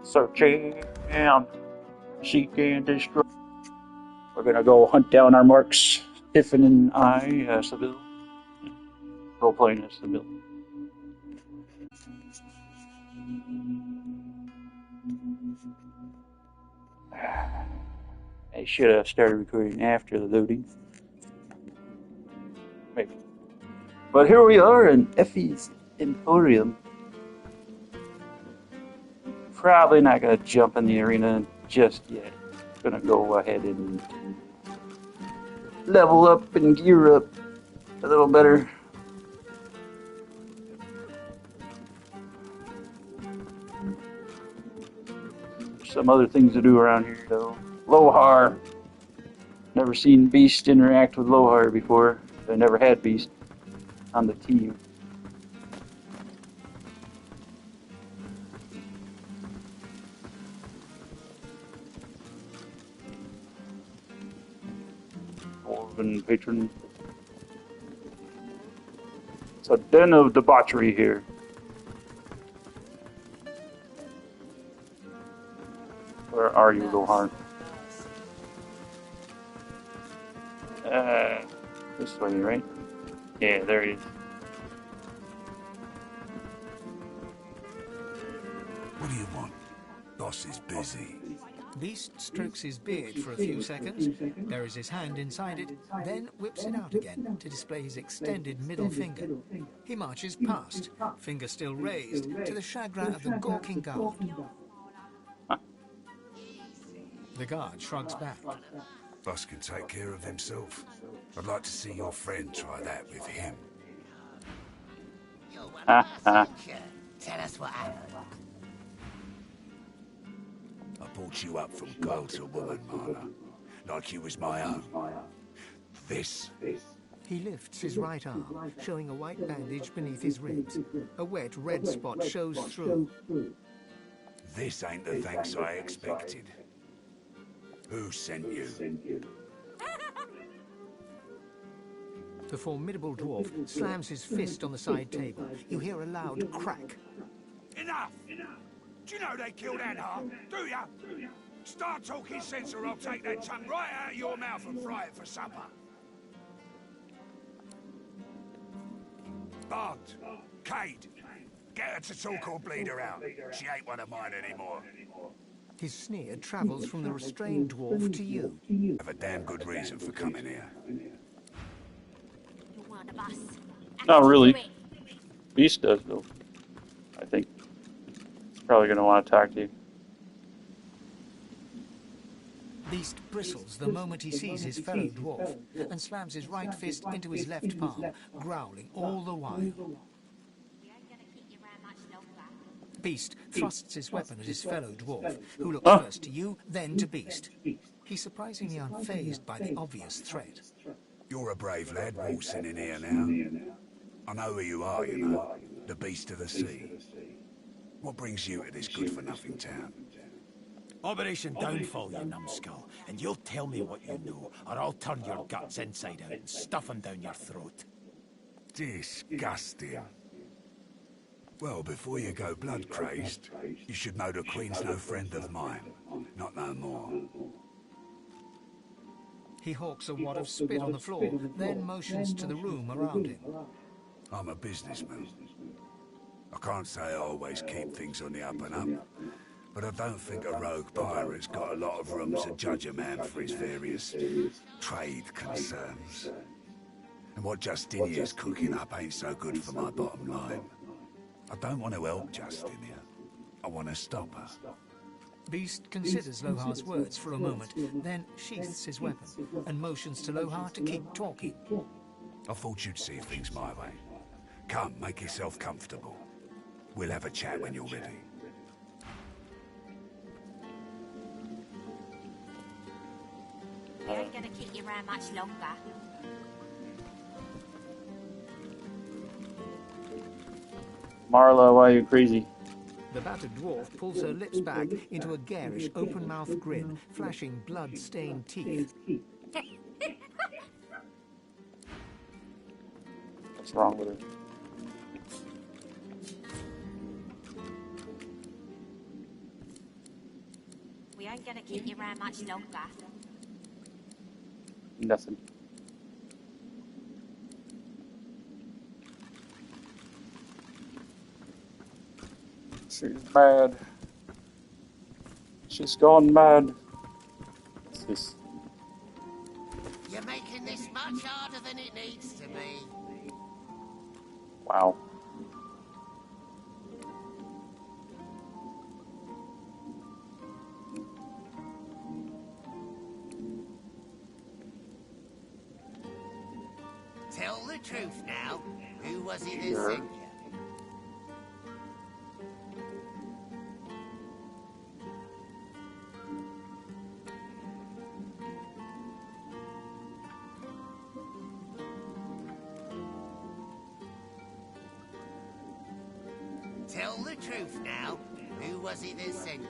Searching, seek and destroy. We're gonna go hunt down our marks. Tiffin and I, Seville. Role playing as Seville. I should have started recording after the loading. Maybe. But here we are in Effie's Emporium. Probably not gonna jump in the arena just yet. Gonna go ahead and level up and gear up a little better. Some other things to do around here though. Lohar. Never seen Beast interact with Lohar before. I never had Beast on the team. Dwarven patron. It's a den of debauchery here. Where are you, Lohar? This way, right? Yeah, there he is. What do you want? Boss is busy. Beast strokes his beard for a few seconds, buries his hand inside it, then whips it out again to display his extended middle finger. He marches past, finger still raised, to the chagrin of the gawking guard. The guard shrugs back. Boss can take care of himself. I'd like to see your friend try that with him. Tell us what happened. I brought you up from girl to woman, Marla. Like you was my own. This. He lifts his right arm, showing a white bandage beneath his ribs. A wet red spot shows through. This ain't the thanks I expected. Who sent you? The formidable dwarf slams his fist on the side table. You hear a loud crack. Enough! Do you know they killed Anhar? Do ya? Start talking sense or I'll take that tongue right out of your mouth and fry it for supper. Bart, Cade, get her to talk or bleed her out. She ain't one of mine anymore. His sneer travels from the restrained dwarf to you. Have a damn good reason for coming here. You're one of us. Not really. Beast does though. I think. He's probably gonna want to talk to you. Beast bristles the moment he sees his fellow dwarf and slams his right fist into his left palm, growling all the while. You ain't gonna keep you around much longer. Beast thrusts his weapon at his fellow dwarf, who looks first to you, then to Beast. He's surprisingly unfazed by the obvious threat. You're a brave lad waltzing in here now. I know who you are, you know. The Beast of the Sea. What brings you to this good-for-nothing town? Operation Downfall, you numbskull, and you'll tell me what you know, or I'll turn your guts inside out and stuff them down your throat. Disgusting. Well, before you go blood-crazed, you should know the Queen's no friend of mine. Not no more. He hawks a wad of spit on the floor, then motions to the room around him. I'm a businessman. I can't say I always keep things on the up and up, but I don't think a rogue pirate's got a lot of room to judge a man for his various trade concerns. And what Justinia's cooking up ain't so good for my bottom line. I don't want to help Justinia. I want to stop her. Beast considers Lohar's words for a moment, then sheaths his weapon and motions to Lohar to keep talking. I thought you'd see things my way. Come, make yourself comfortable. We'll have a chat when you're ready. You ain't gonna keep you around much longer. Marla, why are you crazy? The battered dwarf pulls her lips back into a garish, open-mouthed grin, flashing blood-stained teeth. What's wrong with her? We ain't gonna keep you around much longer. Nothing. She's mad. She's gone mad. What's this? You're making this much harder than it needs to be. Wow. Tell the truth now. Who was it that Sure. sent you? Tell the truth now. Who was it that sent you?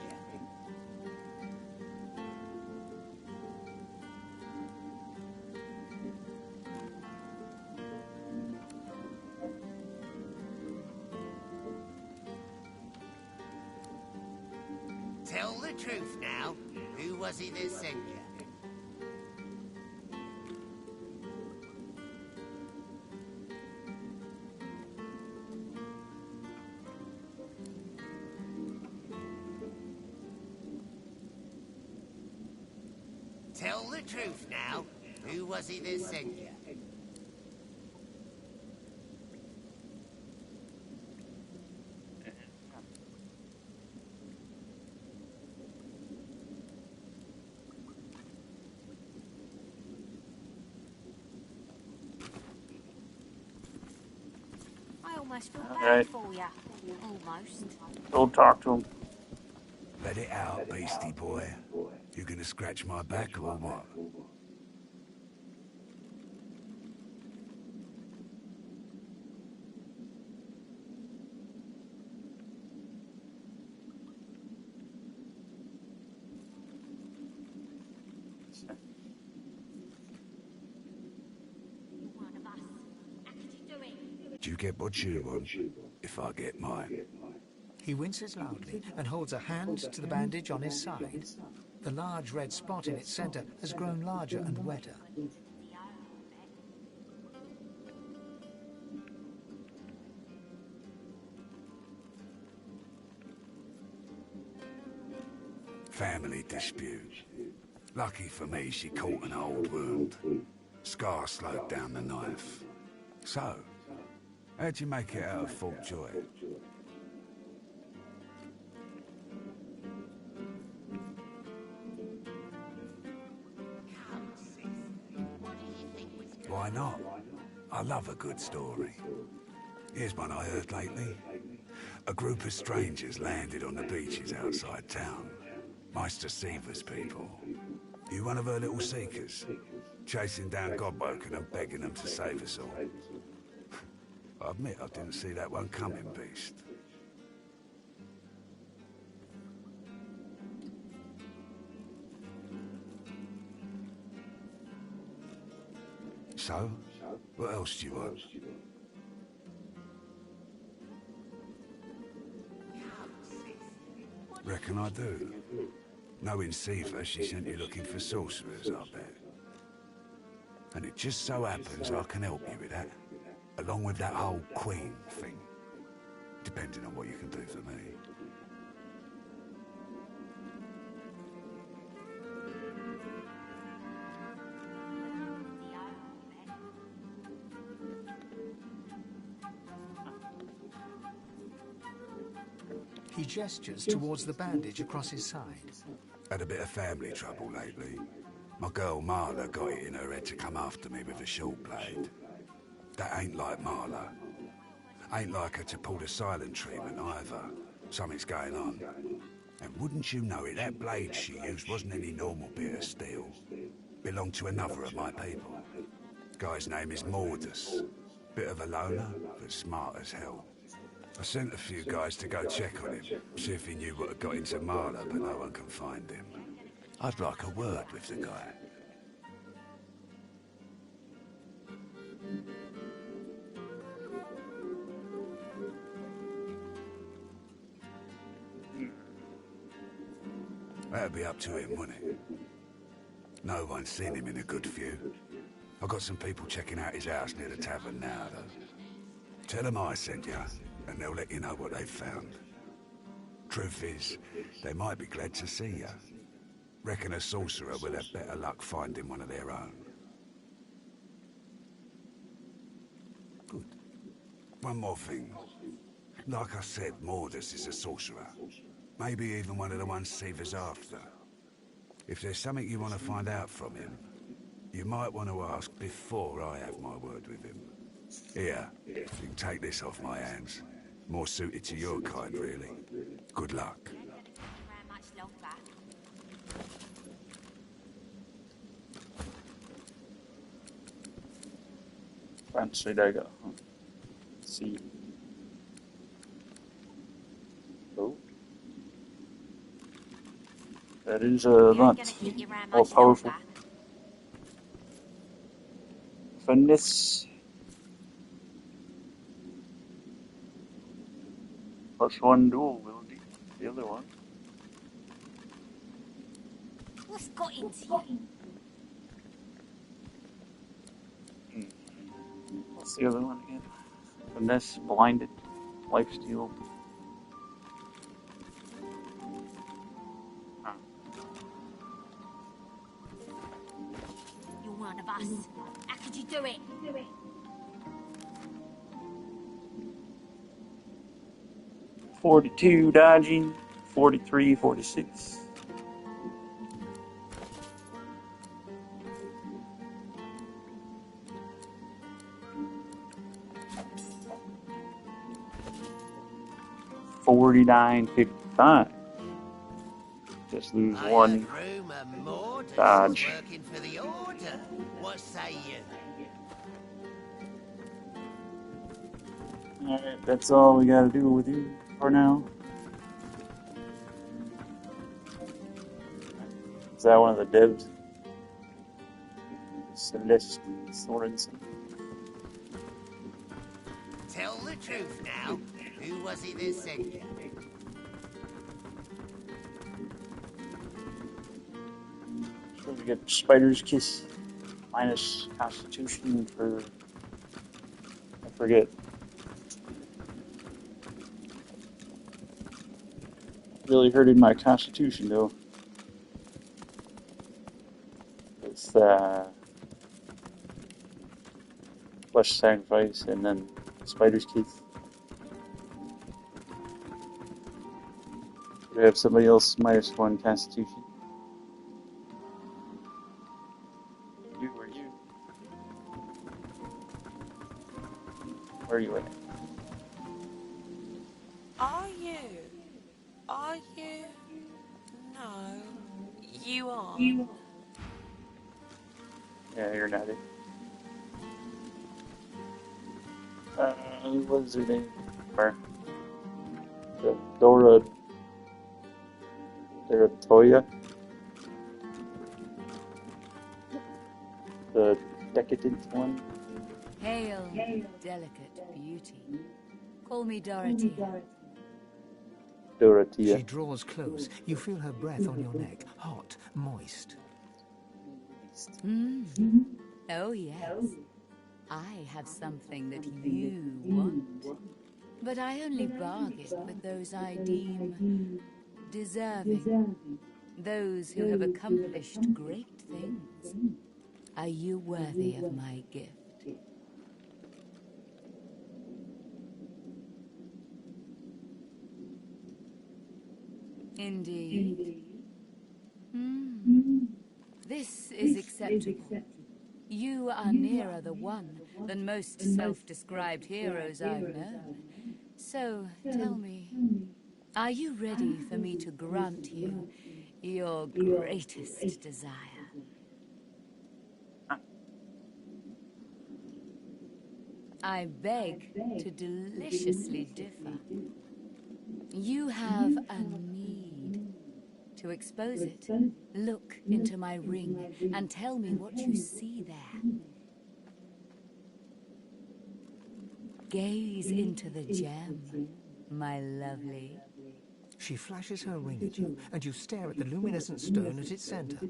Tell the truth now. Who was it that sent you? Tell the truth now. Who was it that sent you? I almost feel bad Alright. for you. Almost. Go talk to him. Let it out, beastie boy. You gonna scratch my back or what? One of us. How could you do it? Do you get what you want if I get mine? He winces loudly and holds a hand to the bandage on his side. The large red spot in its center has grown larger and wetter. Family dispute. Lucky for me, she caught an old wound. Scar slowed down the knife. So, how'd you make it out of Fort Joy? Why not? I love a good story. Here's one I heard lately. A group of strangers landed on the beaches outside town. Meister Seaver's people. You one of her little seekers? Chasing down Godwoken and begging them to save us all. I admit I didn't see that one coming, beast. So? What else do you want? Reckon I do. Knowing Seaver, she sent you looking for sorcerers, I bet. And it just so happens I can help you with that. Along with that whole Queen thing. Depending on what you can do for me. He gestures towards the bandage across his side. Had a bit of family trouble lately. My girl Marla got it in her head to come after me with a short blade. That ain't like Marla. Ain't like her to pull the silent treatment either. Something's going on. And wouldn't you know it, that blade she used wasn't any normal bit of steel. Belonged to another of my people. Guy's name is Mordus. Bit of a loner, but smart as hell. I sent a few guys to go check on him, see if he knew what had got into Marla, but no one can find him. I'd like a word with the guy. That'd be up to him, wouldn't it? No one's seen him in a good few. I've got some people checking out his house near the tavern now, though. Tell them I sent you, and they'll let you know what they've found. Truth is, they might be glad to see you. Reckon a sorcerer will have better luck finding one of their own. Good. One more thing. Like I said, Mordus is a sorcerer. Maybe even one of the ones Seaver's after. If there's something you want to find out from him, you might want to ask before I have my word with him. Here, you can take this off my hands. More suited to your kind, really. Good luck. I ain't gonna keep you around much longer. Fancy dagger. Let's see. Oh. That is You ain't lot gonna keep you around more much powerful. longer. Finesse. +1 dual ability. The other one. What's got into you? What's the other one again? Finesse, blinded, lifesteal. You're one of us. How could you do it? 42 dodging, 43, 46. $49.55. Just lose I one heard rumour Mordus dodge. was working for the Order. What say you? Alright, that's all we gotta do with you for now. Is that one of the devs? Celeste Sorensen. Tell the truth now. Who was it that sent you? So we get Spider's Kiss minus Constitution for, I forget. Really hurting my Constitution though. It's Flesh Sacrifice and then Spider's Kiss. We have somebody else -1 Constitution. You or you? Where are you at? Are you? Are you? No, you aren't. Yeah, you're not it. What is her name? Or Dora Toya? The decadent one? Hail, delicate beauty. Call me Dorothea. Dorothea. She draws close. You feel her breath on your neck, hot, moist. Oh, yes. I have something that you want. But I only bargain with those I deem deserving. Those who have accomplished great things. Are you worthy of my gift? Indeed. This is acceptable. You are nearer the one than most self-described heroes I've known. So, tell me, are you ready for me to grant you your greatest desire? I beg to deliciously differ. You have a need. To expose it, look into my ring and tell me what you see there. Gaze into the gem, my lovely. She flashes her ring at you, and you stare at the luminescent stone at its center.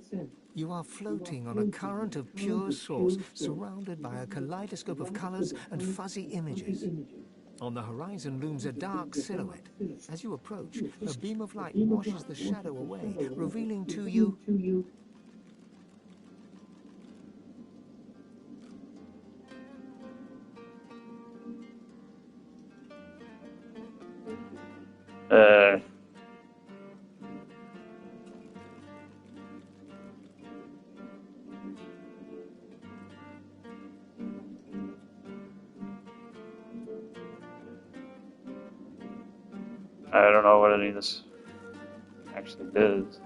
You are floating on a current of pure source, surrounded by a kaleidoscope of colors and fuzzy images. On the horizon looms a dark silhouette. As you approach, a beam of light washes the shadow away, revealing to you... I don't know what any of this actually does.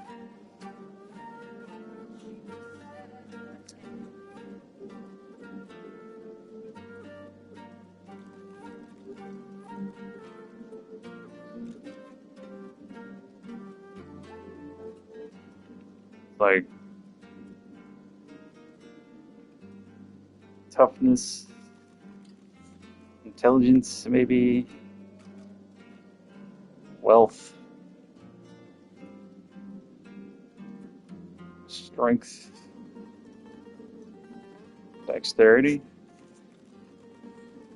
Like toughness, intelligence, maybe wealth, strength, dexterity.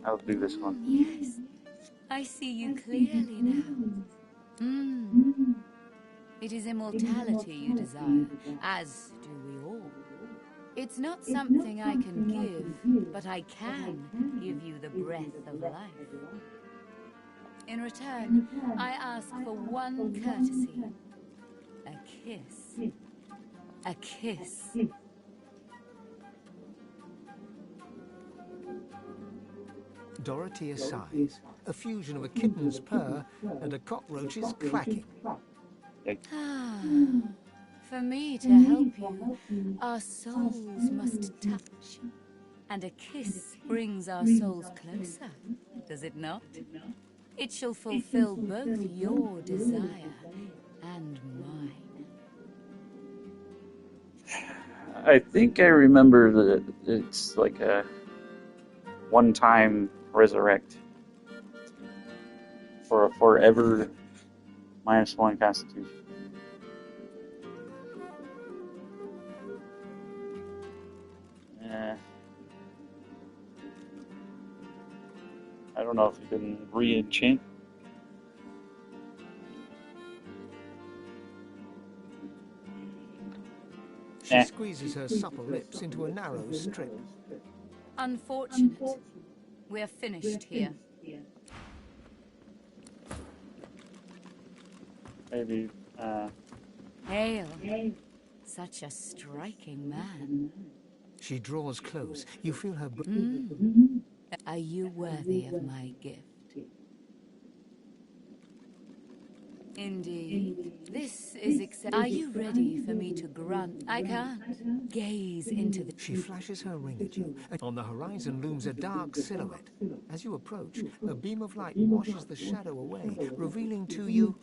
I'll do this one. Yes, I see you clearly now. It is immortality you desire, as do we all. It's not something I can give, but I can give you the breath of life. In return, I ask for one courtesy. A kiss. A kiss. Dorothea sighs, a fusion of a kitten's purr and a cockroach's clacking. For me to help you, our souls must touch. And a kiss brings our souls closer, does it not? It shall fulfill both your desire and mine. I think I remember that it's like a one-time resurrect for a forever -1 constitution. I don't know if you can re-enchant. She squeezes her supple lips into a narrow strip. Unfortunate. We're finished here. Maybe, Hail. Such a striking man. She draws close. You feel her... Are you worthy of my gift? Indeed. This is Are you ready for me to grunt? I can't. Gaze into the... She flashes her ring at you. On the horizon looms a dark silhouette. As you approach, a beam of light washes the shadow away, revealing to you...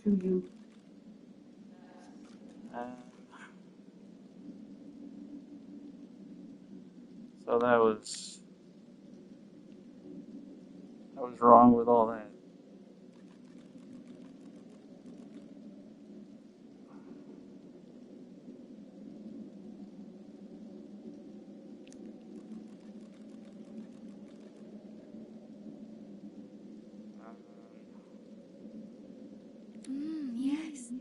So that was wrong with all that. Yes.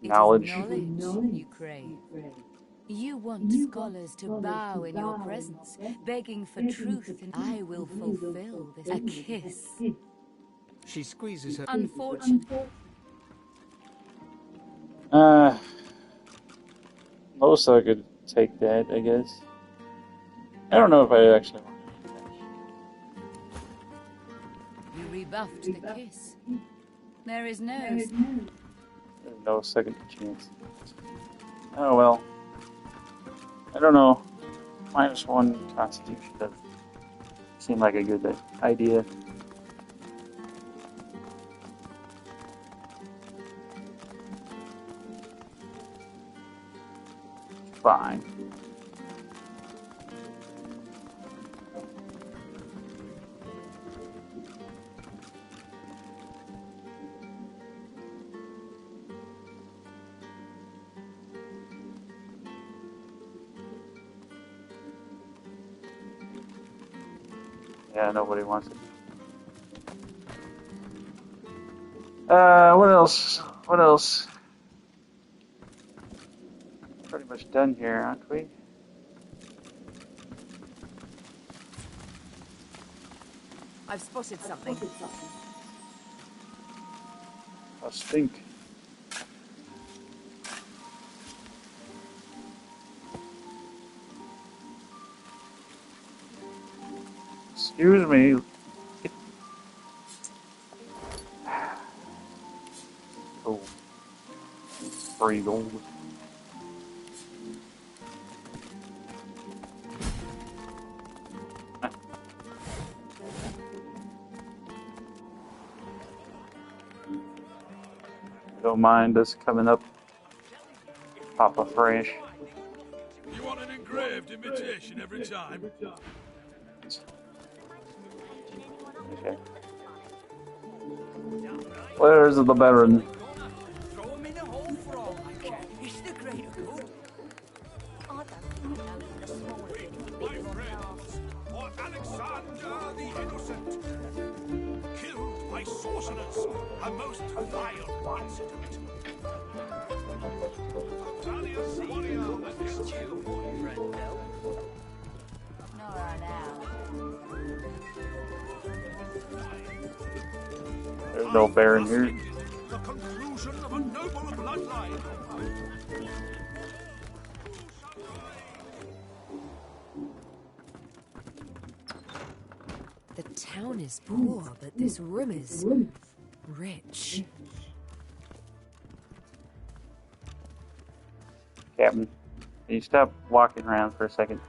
Knowledge. It is knowledge you crave. You want scholars to bow in your presence, begging for truth, and I will fulfill this. A kiss. She squeezes her... Unfortunate. Most I could take that, I guess. I don't know if I actually want to do that. You rebuffed the kiss. There is no... There's no second chance. Oh well. I don't know. -1 constitution doesn't seem like a good idea. Fine. Yeah, nobody wants it. What else? What else? Pretty much done here, aren't we? I've spotted something. A stink. Excuse me. Oh, free gold. Don't mind us coming up. Pop a fresh. You want an engraved imitation every time? Okay. Where's the Baron? Throw him in a hole for all I care. He's the greater good. I don't think he knows the small My friends, for Alexander the Innocent, killed by sorcerers, a most vile incident. Valiant warrior against you, Brendo. Nora now. There's no Baron here. The conclusion of a noble bloodline. The town is poor, but this room is rich. Captain, can you stop walking around for a second?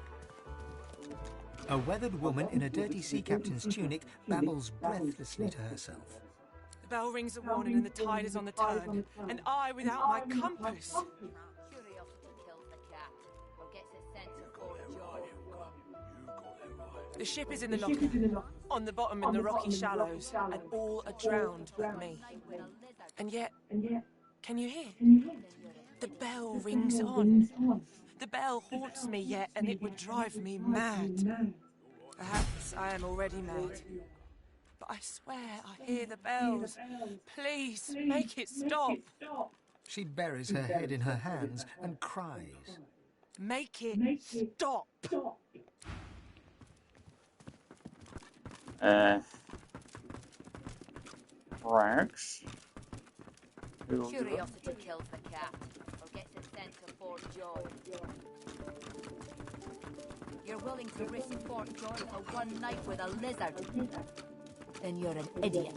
A weathered woman in a dirty sea captain's tunic babbles breathlessly to herself. The bell rings a warning and the tide is on the turn. And I without my compass. Curiosity kills the cat, or gets a sense of joy. The ship is in the locker, on the bottom in the rocky shallows, and all are drowned but me. And yet, can you hear? The bell rings on. The bell haunts me yet, and it would drive me mad. Perhaps I am already mad. But I swear I hear the bells. Please, make it stop. She buries her head in her hands and cries. Make it stop. Rex? Curiosity kills the cat, or gets a sense of Fort Joy. You're willing to risk Fort Joy for one night with a lizard? Then you're an idiot.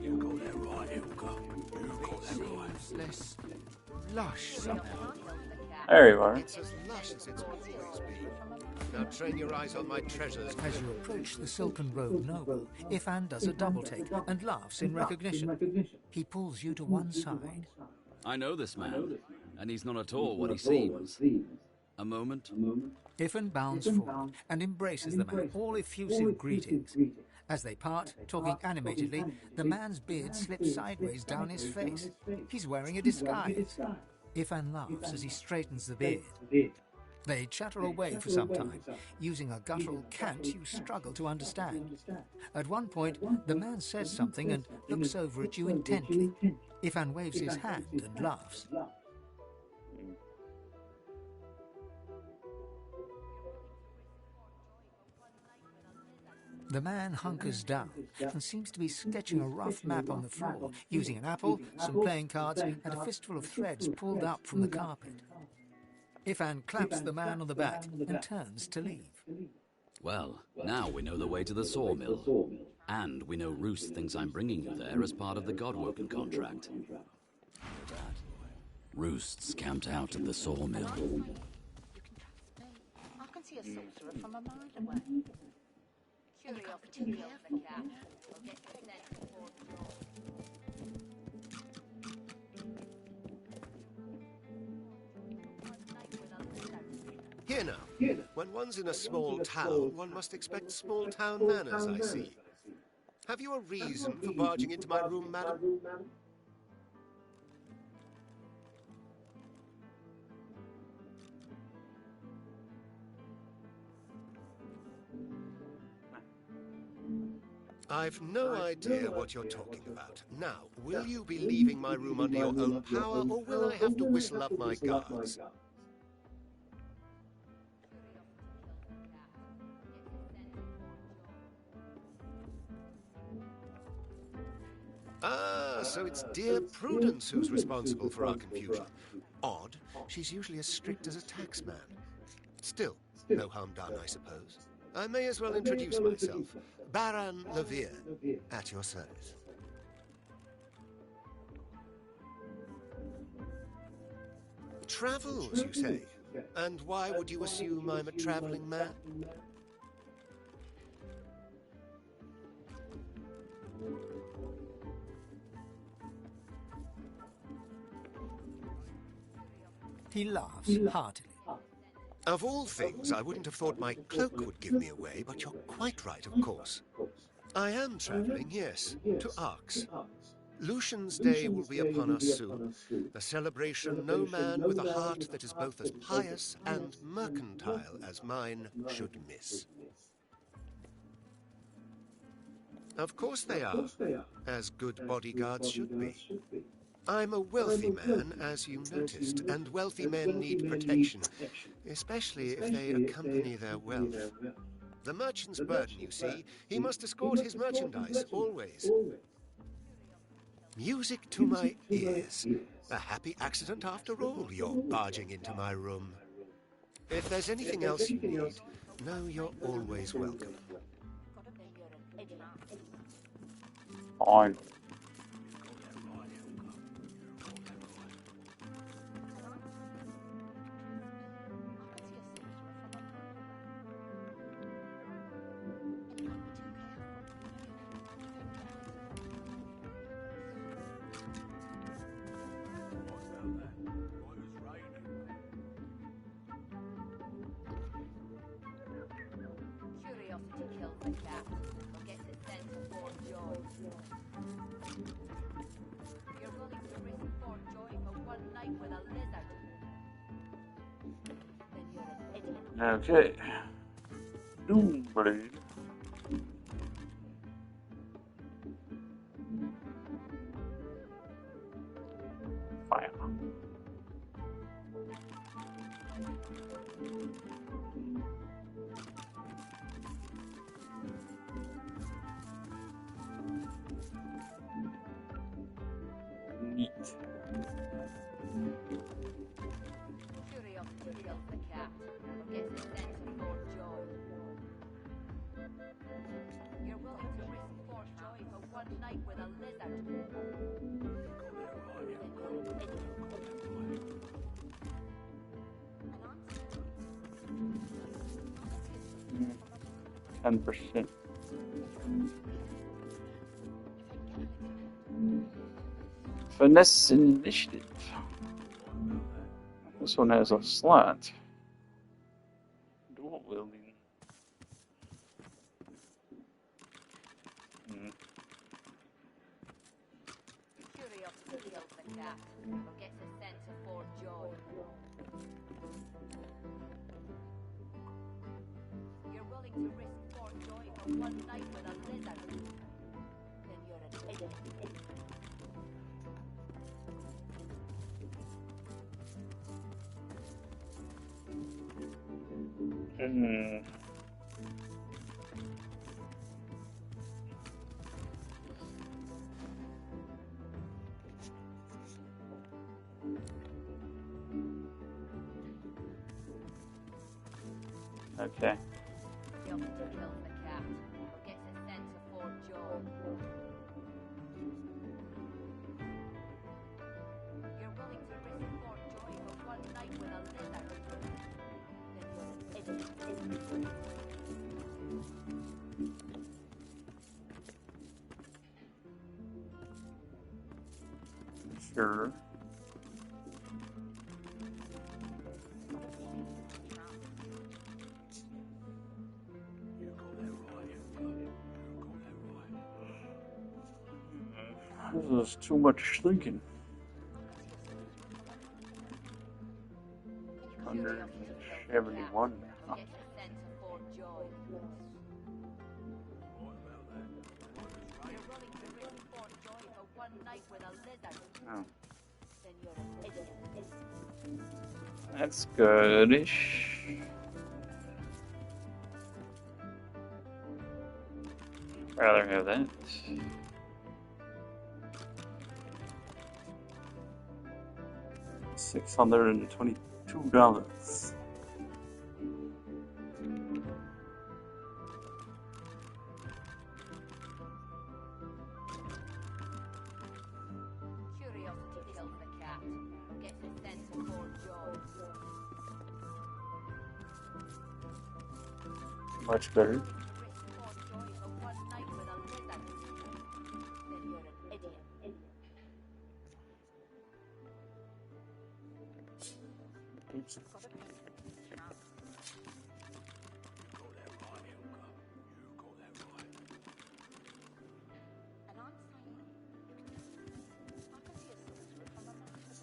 You got that right, Ilka. You got that right. Seems less lush somehow. There you are. It's as lush as it's always been. Now train your eyes on my treasures. As you approach the silken-robed noble, Ifan does a double-take and laughs in recognition. He pulls you to one side. I know this man, and he's not at all what he seems. A moment. Ifan bounds forward and embraces the man, all effusive greetings. As they part, talking animatedly, the man's beard slips sideways down his face. He's wearing a disguise. Ifan laughs as he straightens the beard. They chatter away for some time, using a guttural cant you struggle to understand. At one point, the man says something and looks over at you intently. Ifan waves his hand and laughs. The man hunkers down and seems to be sketching a rough map on the floor, using an apple, some playing cards, and a fistful of threads pulled up from the carpet. Ifan claps the man on the back and turns to leave. Well, now we know the way to the sawmill. And we know Roost thinks I'm bringing you there as part of the Godwoken contract. Roost's camped out at the sawmill. You can trust me. I can see a sorcerer from a mile away. Curiosity kills the cat, or gets a sense of Fort Joy. When one's in a small town, one must expect small town manners, I see. Have you a reason for barging into my room, madam? I've no idea what you're talking about. Now, will you be leaving my room under your own power, or will I have to whistle up my guards? Ah, so it's dear Prudence who's responsible for our confusion. Odd. She's usually as strict as a taxman. Still, no harm done, I suppose. I may as well introduce myself. Baron Levere, at your service. Travels, you say? And why would you assume I'm a traveling man? He laughs heartily. Of all things, I wouldn't have thought my cloak would give me away, but you're quite right, of course. I am traveling, yes, to Arx. Lucian's Day will be upon us soon, a celebration no man with a heart that is both as pious and mercantile as mine should miss. Of course they are, as good bodyguards should be. I'm a wealthy man, as you noticed, and wealthy men need protection, especially if they accompany their wealth. The merchant's burden, you see. He must escort his merchandise, always. Music to my ears. A happy accident after all, you're barging into my room. If there's anything else you need, know you're always welcome. Fine. Okay. Doomblade. Fire. Neat. Mm, 10%. Finesse initiative. This one has a slot. Dual wielding. Okay. Sure. This is too much thinking. 171. Oh. Oh. That's goodish. Rather have that. $622. Much better. Oops.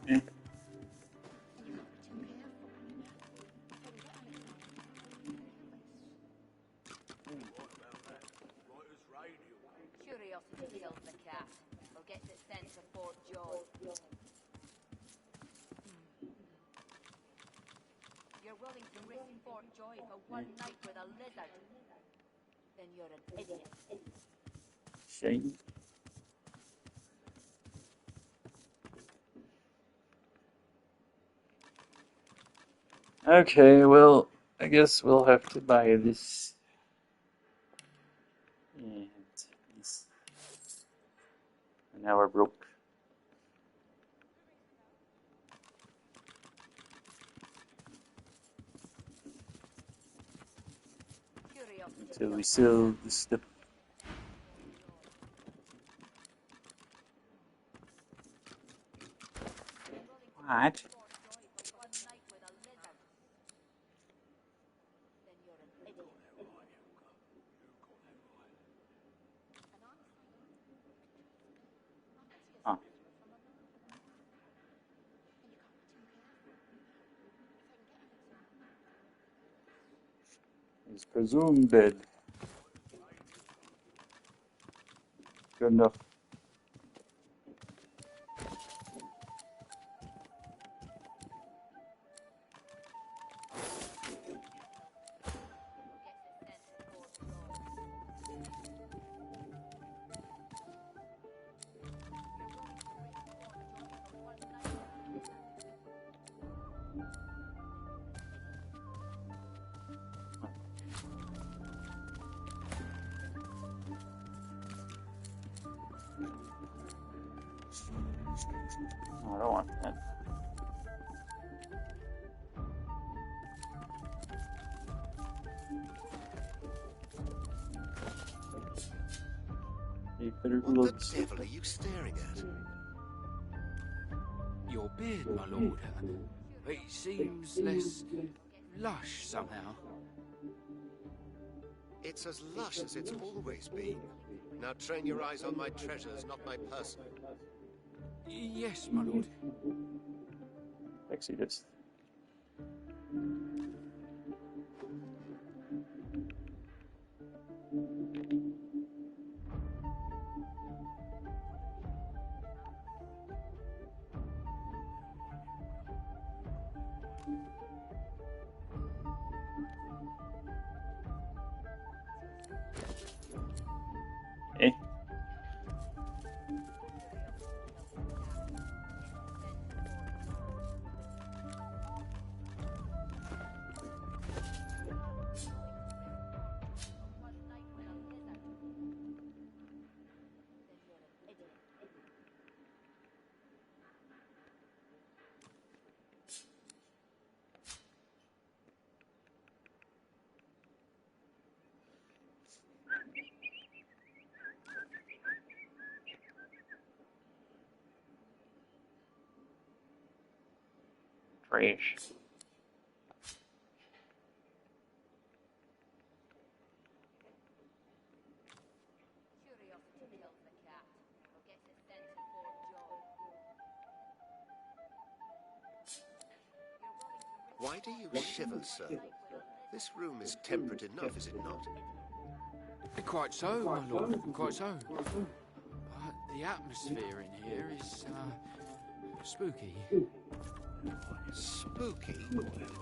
Yeah. Curiosity kills the cat. We'll get it sent to Fort Joy. You're willing to risk Fort Joy for one night with a lizard? Then you're an idiot. Shame. Okay, well, I guess we'll have to buy this. And this. And now we're broke. Until we sell the stuff. What? Huh. He's presumed dead. Good enough. Oh, I don't want that. You better What look. the devil are you staring at? Your beard, my lord. It seems less lush somehow. It's as lush as it's always been. Now train your eyes on my treasures, not my person. Yes, my lord. Exodus. Eh? Trash. Why do you shiver, sir? This room is temperate enough, is it not? Quite so, my lord, quite so. The atmosphere in here is, spooky. Spooky?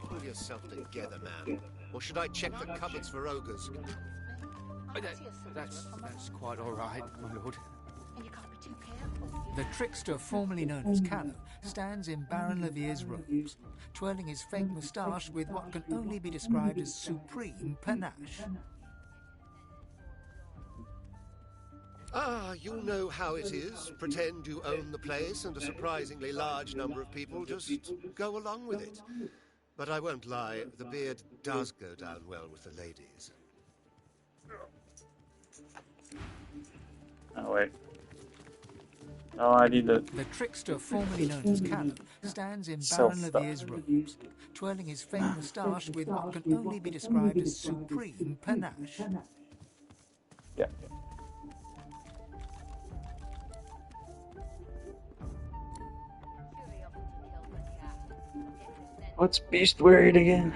Pull yourself together, man. Or should I check the cupboards for ogres? That's quite all right, my lord. And you can't be too careful. The trickster formerly known as Callow stands in Baron Levier's robes, twirling his fake moustache with what can only be described as supreme panache. Ah, you know how it is. Pretend you own the place and a surprisingly large number of people just go along with it. But I won't lie, the beard does go down well with the ladies. Oh, wait. No, I need to... The trickster formerly known as Callow stands in Baron Levier's robes, twirling his fake moustache with what can only be described as supreme panache. Yeah. What's Beast wearing again?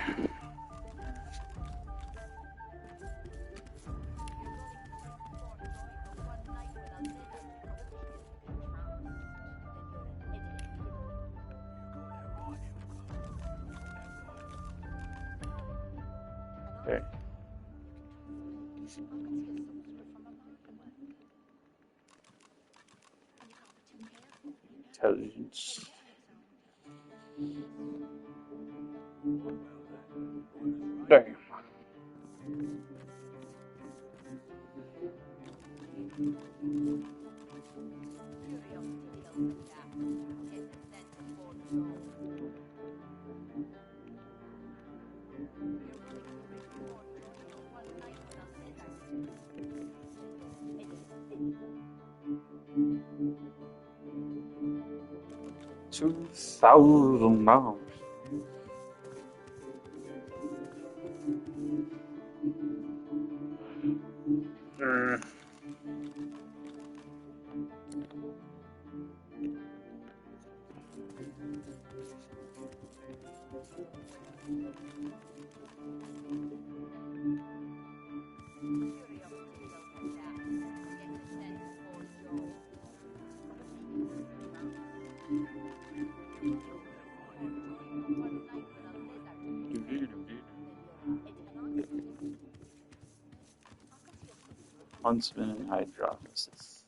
Okay. Intelligence. Damn. $2,000. Huntsman and Hydropolis.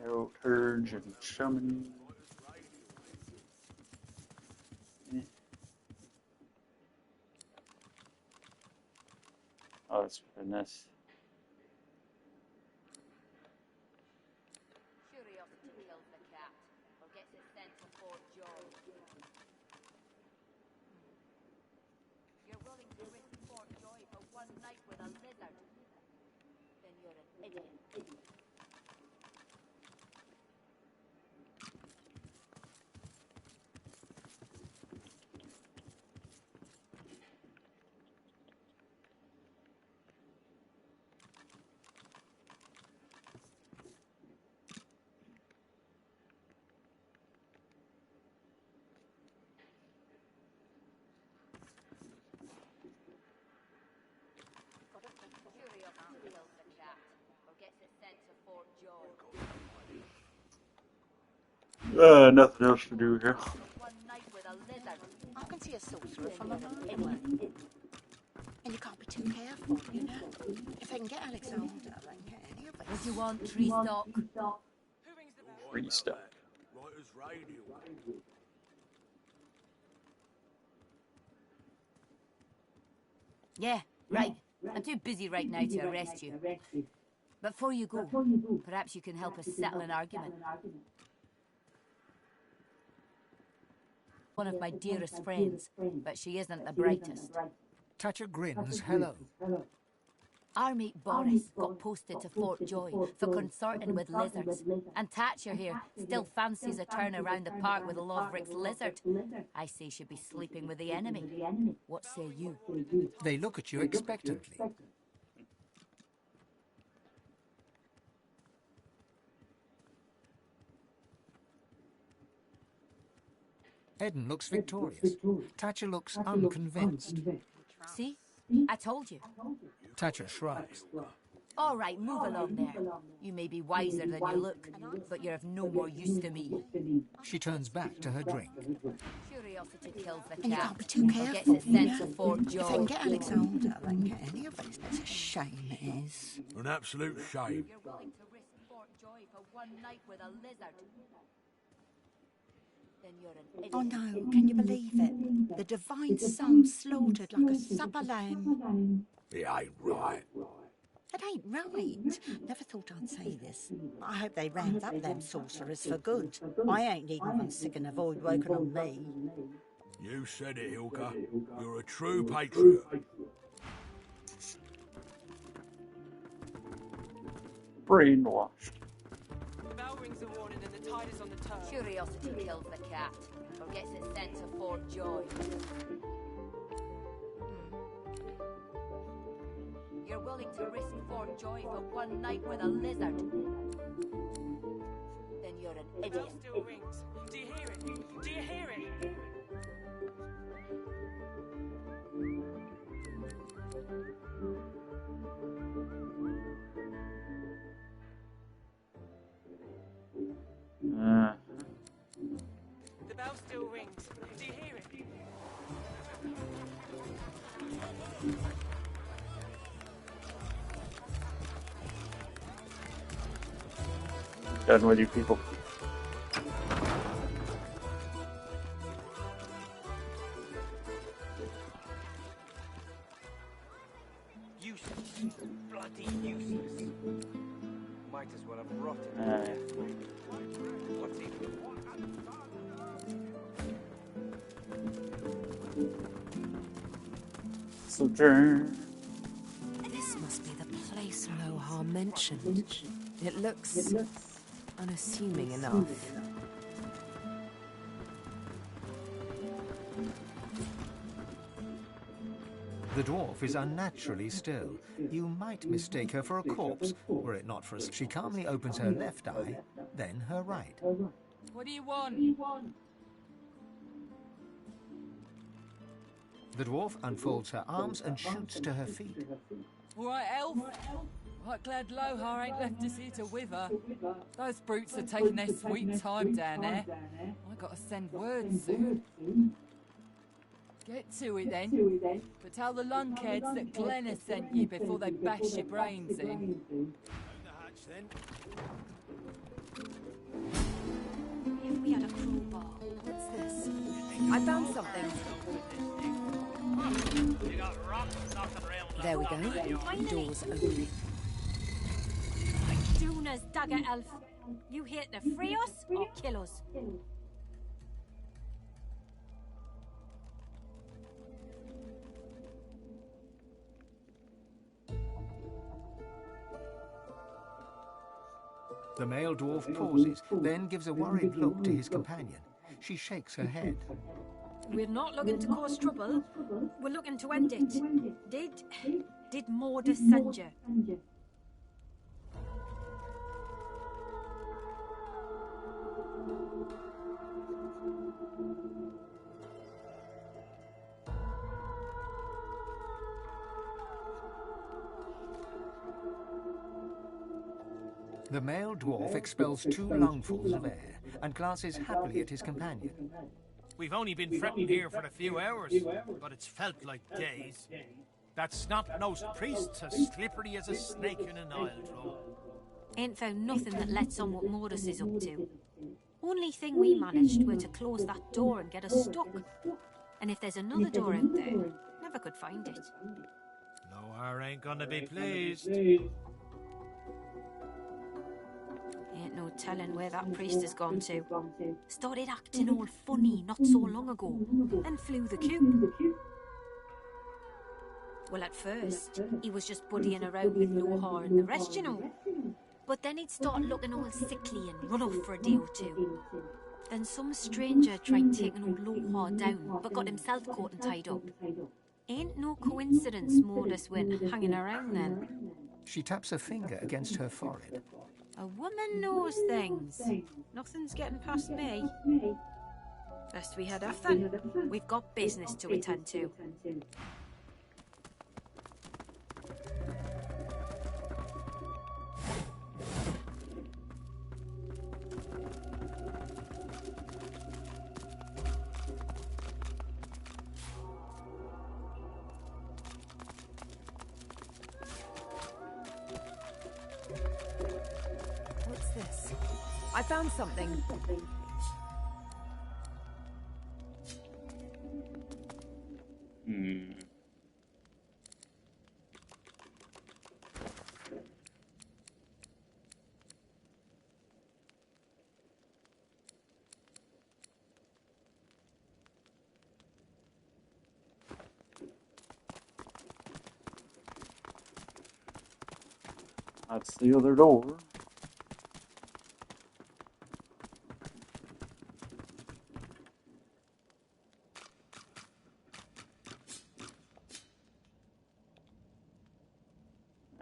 Arrow, Urge, and Shaman. Oh, it's for this. Curiosity kills the cat, or gets it sent to Fort George. You're willing to risk Fort Joy for one night with a lizard? Then you're an idiot. Curiosity kills the cat, or gets it sent to Fort George. Nothing else to do here. One night with a lizard. I can see a sorcerer from a mile away. And you can't be too careful, you know. If I can get Alexander, I can get any of us. What do you want, tree stock? Free stuff. Yeah, right. I'm too busy right now to arrest you. Before you go, perhaps you can help us settle an argument. One of my dearest friends, but she isn't the brightest. Toucher grins hello. Our mate Boris got posted to Fort Joy for consorting with lizards. And Thatcher here still fancies a turn around the park with Loverick's lizard. I say she'd be sleeping with the enemy. What say you? They look at you expectantly. Eden looks victorious. Tatcha looks unconvinced. See? I told you. Tatcha shrugs. All right, move along there. You may be wiser than you look, but you're of no more use to me. She turns back to her drink. Curiosity kills the cat. And you can't be too careful. Gets its sense of Fort If they George. can get Alexander, they can get any of us. It's a shame it is. An absolute shame. You're willing to risk Fort Joy for one night with a lizard. Then you're an idiot. Oh no, can you believe it? The divine son slaughtered like a supper lamb. It ain't right. It ain't right. Never thought I'd say this. I hope they round up them sorcerers for good. I ain't needing one sick and avoid working on me. You said it, Hilka. You're a true patriot. Brainwashed. The bell rings a warning and the tide is on the turn. Curiosity kills the cat. Forgets its sense of Fort Joy. You're willing to risk Fort Joy for one night with a lizard. Then you're an The idiot. bell still rings. Do you hear it? Do you hear it? The bell still rings. Do you hear it? Done with you people. Useless. Bloody useless. Might as well have rotted. What's even? Sojourn. This must be the place Lohar mentioned. It looks unassuming enough. The dwarf is unnaturally still. You might mistake her for a corpse, were it not for she calmly opens her left eye, then her right. What do you want? The dwarf unfolds her arms and shoots to her feet. All right, elf. Right glad Lohar ain't left us here to wither. Those brutes are taking their sweet time down there. I gotta send word soon. Get to it then. But tell the lunkheads that Glenn has sent you before they bash your brains in. If we had a crowbar. What's this? I found something. There we go. Doors opening. Duna's dagger elf. You here to free us or kill us? The male dwarf pauses, then gives a worried look to his companion. She shakes her head. We're not looking to cause trouble. We're looking to end it. Did Mordus send you? The male dwarf expels 2 lungfuls of air and glances happily at his companion. We've only been fretting here for a few hours, but it's felt like days. That snot-nosed priest's as slippery as a snake in an oil drum. Ain't found nothing that lets on what Mordus is up to. Only thing we managed were to close that door and get us stuck. And if there's another door out there, never could find it. Lohar ain't gonna be pleased. Ain't no telling where that priest has gone to. Started acting all funny not so long ago, then flew the coop. Well, at first, he was just buddying around with Lohar and the rest, you know. But then he'd start looking all sickly and run off for a day or two. Then some stranger tried taking old Lohar down, but got himself caught and tied up. Ain't no coincidence Mordus went hanging around then. She taps a finger against her forehead. A woman knows things. Nothing's getting past me. Best we head off then. We've got business to attend to. What's this? I found something. That's the other door.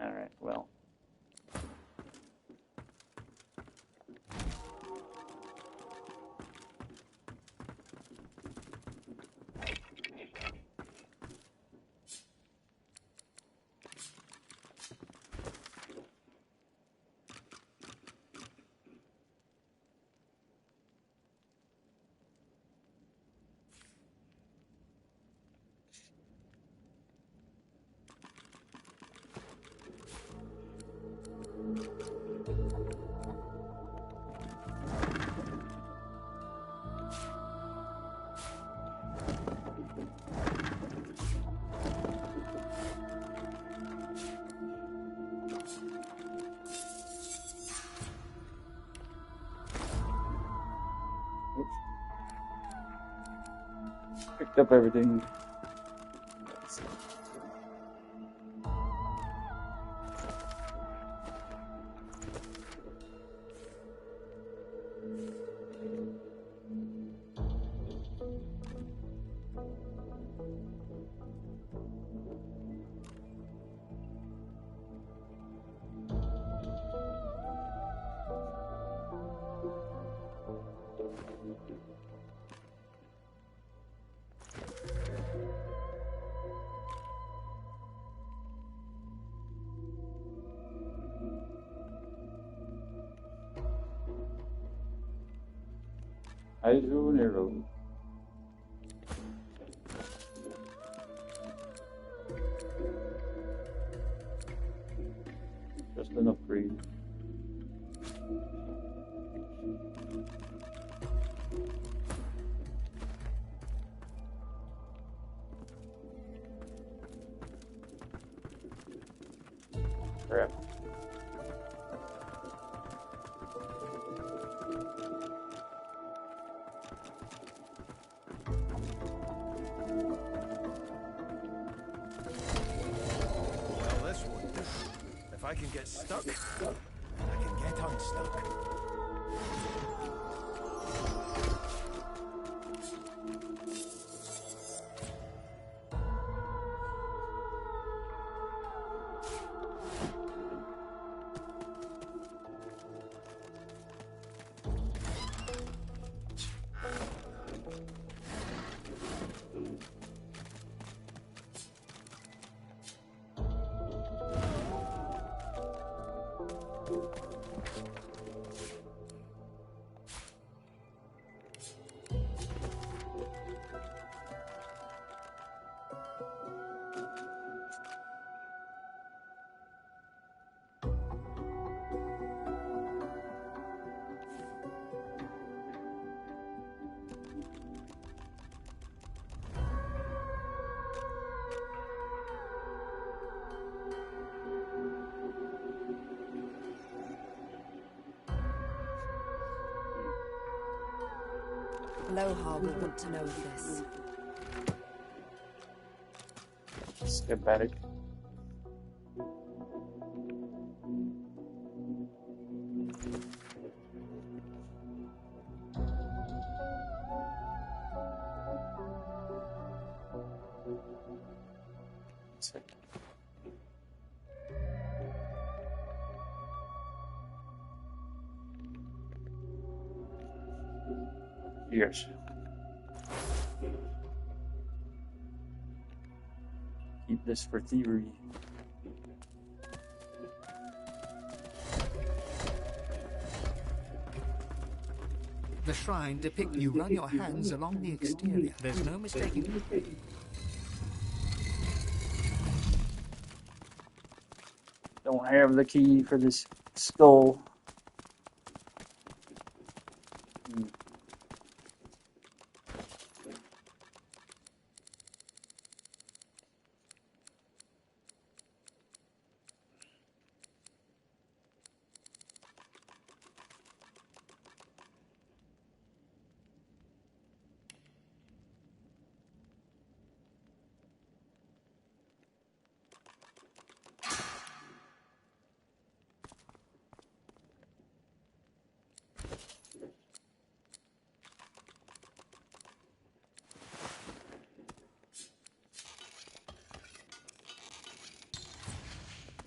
Alright, well. Picked up everything. Let's see. I drew an arrow. Just an upgrade. Crap. If I can get stuck, I can get unstuck. Lohar will want to know this. Schematic. Yes. keep this for thievery. The shrine depicts you run your hands along the exterior. There's no mistaking. Don't have the key for this skull.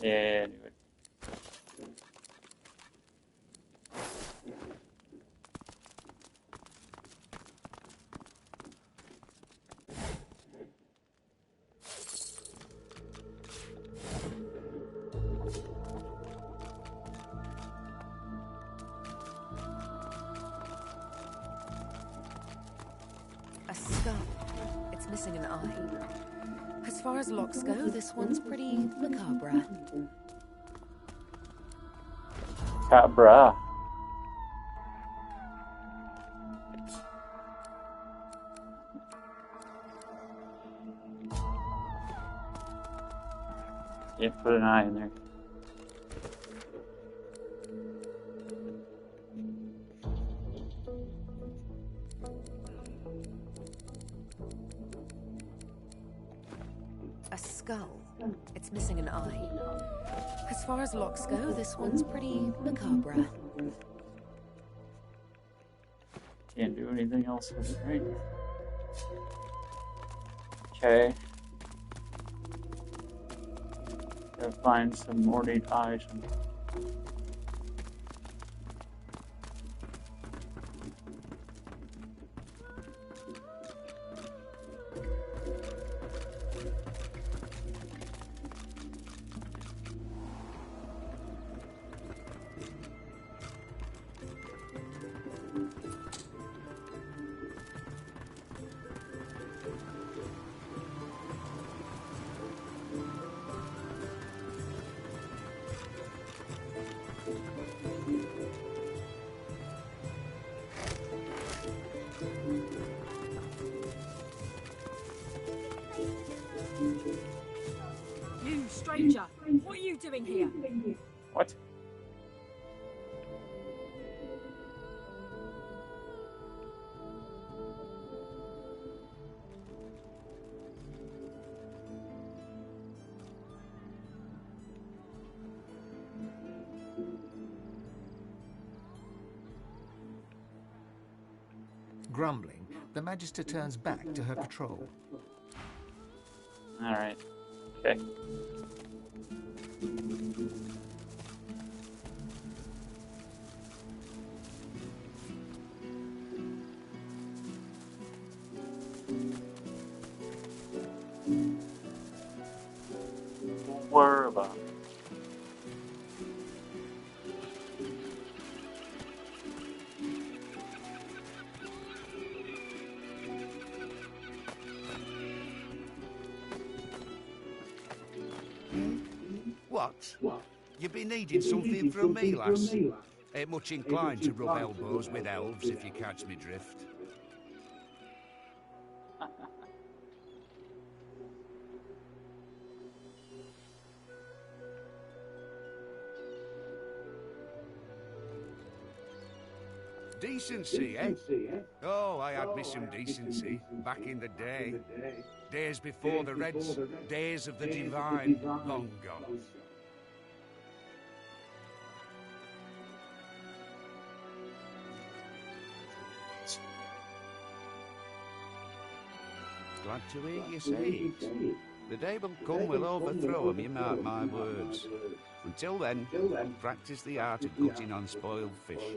Yeah, I knew it. A skull. It's missing an eye. As far as locks go, this one's pretty macabre. Cabra. Yeah, put an eye in there. A skull. It's missing an eye. As far as locks go, this one's pretty macabre. Can't do anything else with it, right? Okay. Gotta find some ornate eyes. You, stranger! What are you doing here? What? Grumbling, the Magister turns back to her patrol. Alright. Okay. Worry about it. What? You be needing something from me, lass? Ain't much inclined to rub elbows with elves, if you catch me drift. Decency, eh? Oh, I had me some decency back in the day. Days before the Reds, days of the Divine, long gone. Glad to hear you say it. The day will come we'll overthrow 'em, you mark my words. Until then, practice the art of cutting on spoiled fish.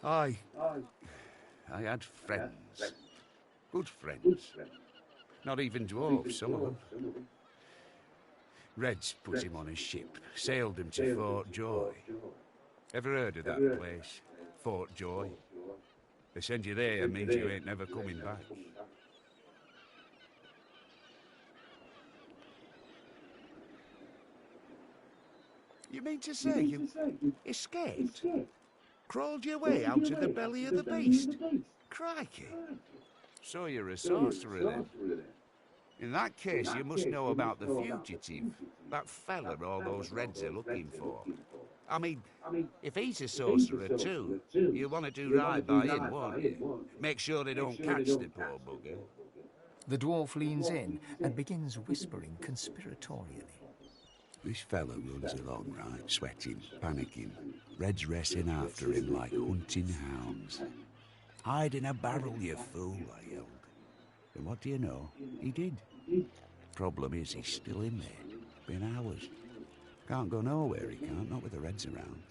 I had friends. Good friends. Not even dwarves, some of them. Reds put him on a ship, sailed him to Fort Joy. Ever heard of that place? Fort Joy? They send you there means you ain't never coming back. You mean to say you escaped? Crawled your way out of the belly of the beast? Crikey! So you're a sorcerer then? In that case, you must know about the fugitive. That fella all those Reds are looking for. I mean, if he's a sorcerer too, you want to do right by him, won't you? Make sure they don't catch the poor bugger. The dwarf leans in and begins whispering conspiratorially. This fella runs along, right, sweating, panicking. Reds racing after him like hunting hounds. Hide in a barrel, you fool, I yelled. And what do you know? He did. Problem is, he's still in there. Been hours. Can't go nowhere, he can't, not with the Reds around.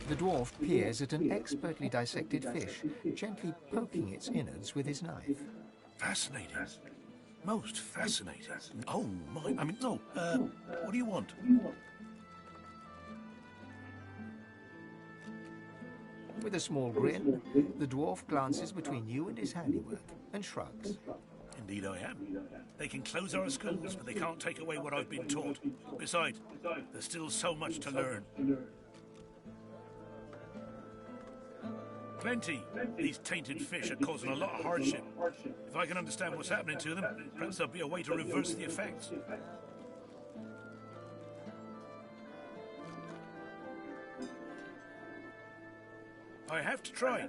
The dwarf peers at an expertly dissected fish, gently poking its innards with his knife. Fascinating. Most fascinating. Oh, my... I mean, no. What do you want? With a small grin, the dwarf glances between you and his handiwork and shrugs. Indeed I am. They can close our schools, but they can't take away what I've been taught. Besides, there's still so much to learn. Plenty. These tainted fish are causing a lot of hardship. If I can understand what's happening to them, perhaps there'll be a way to reverse the effects. I have to try.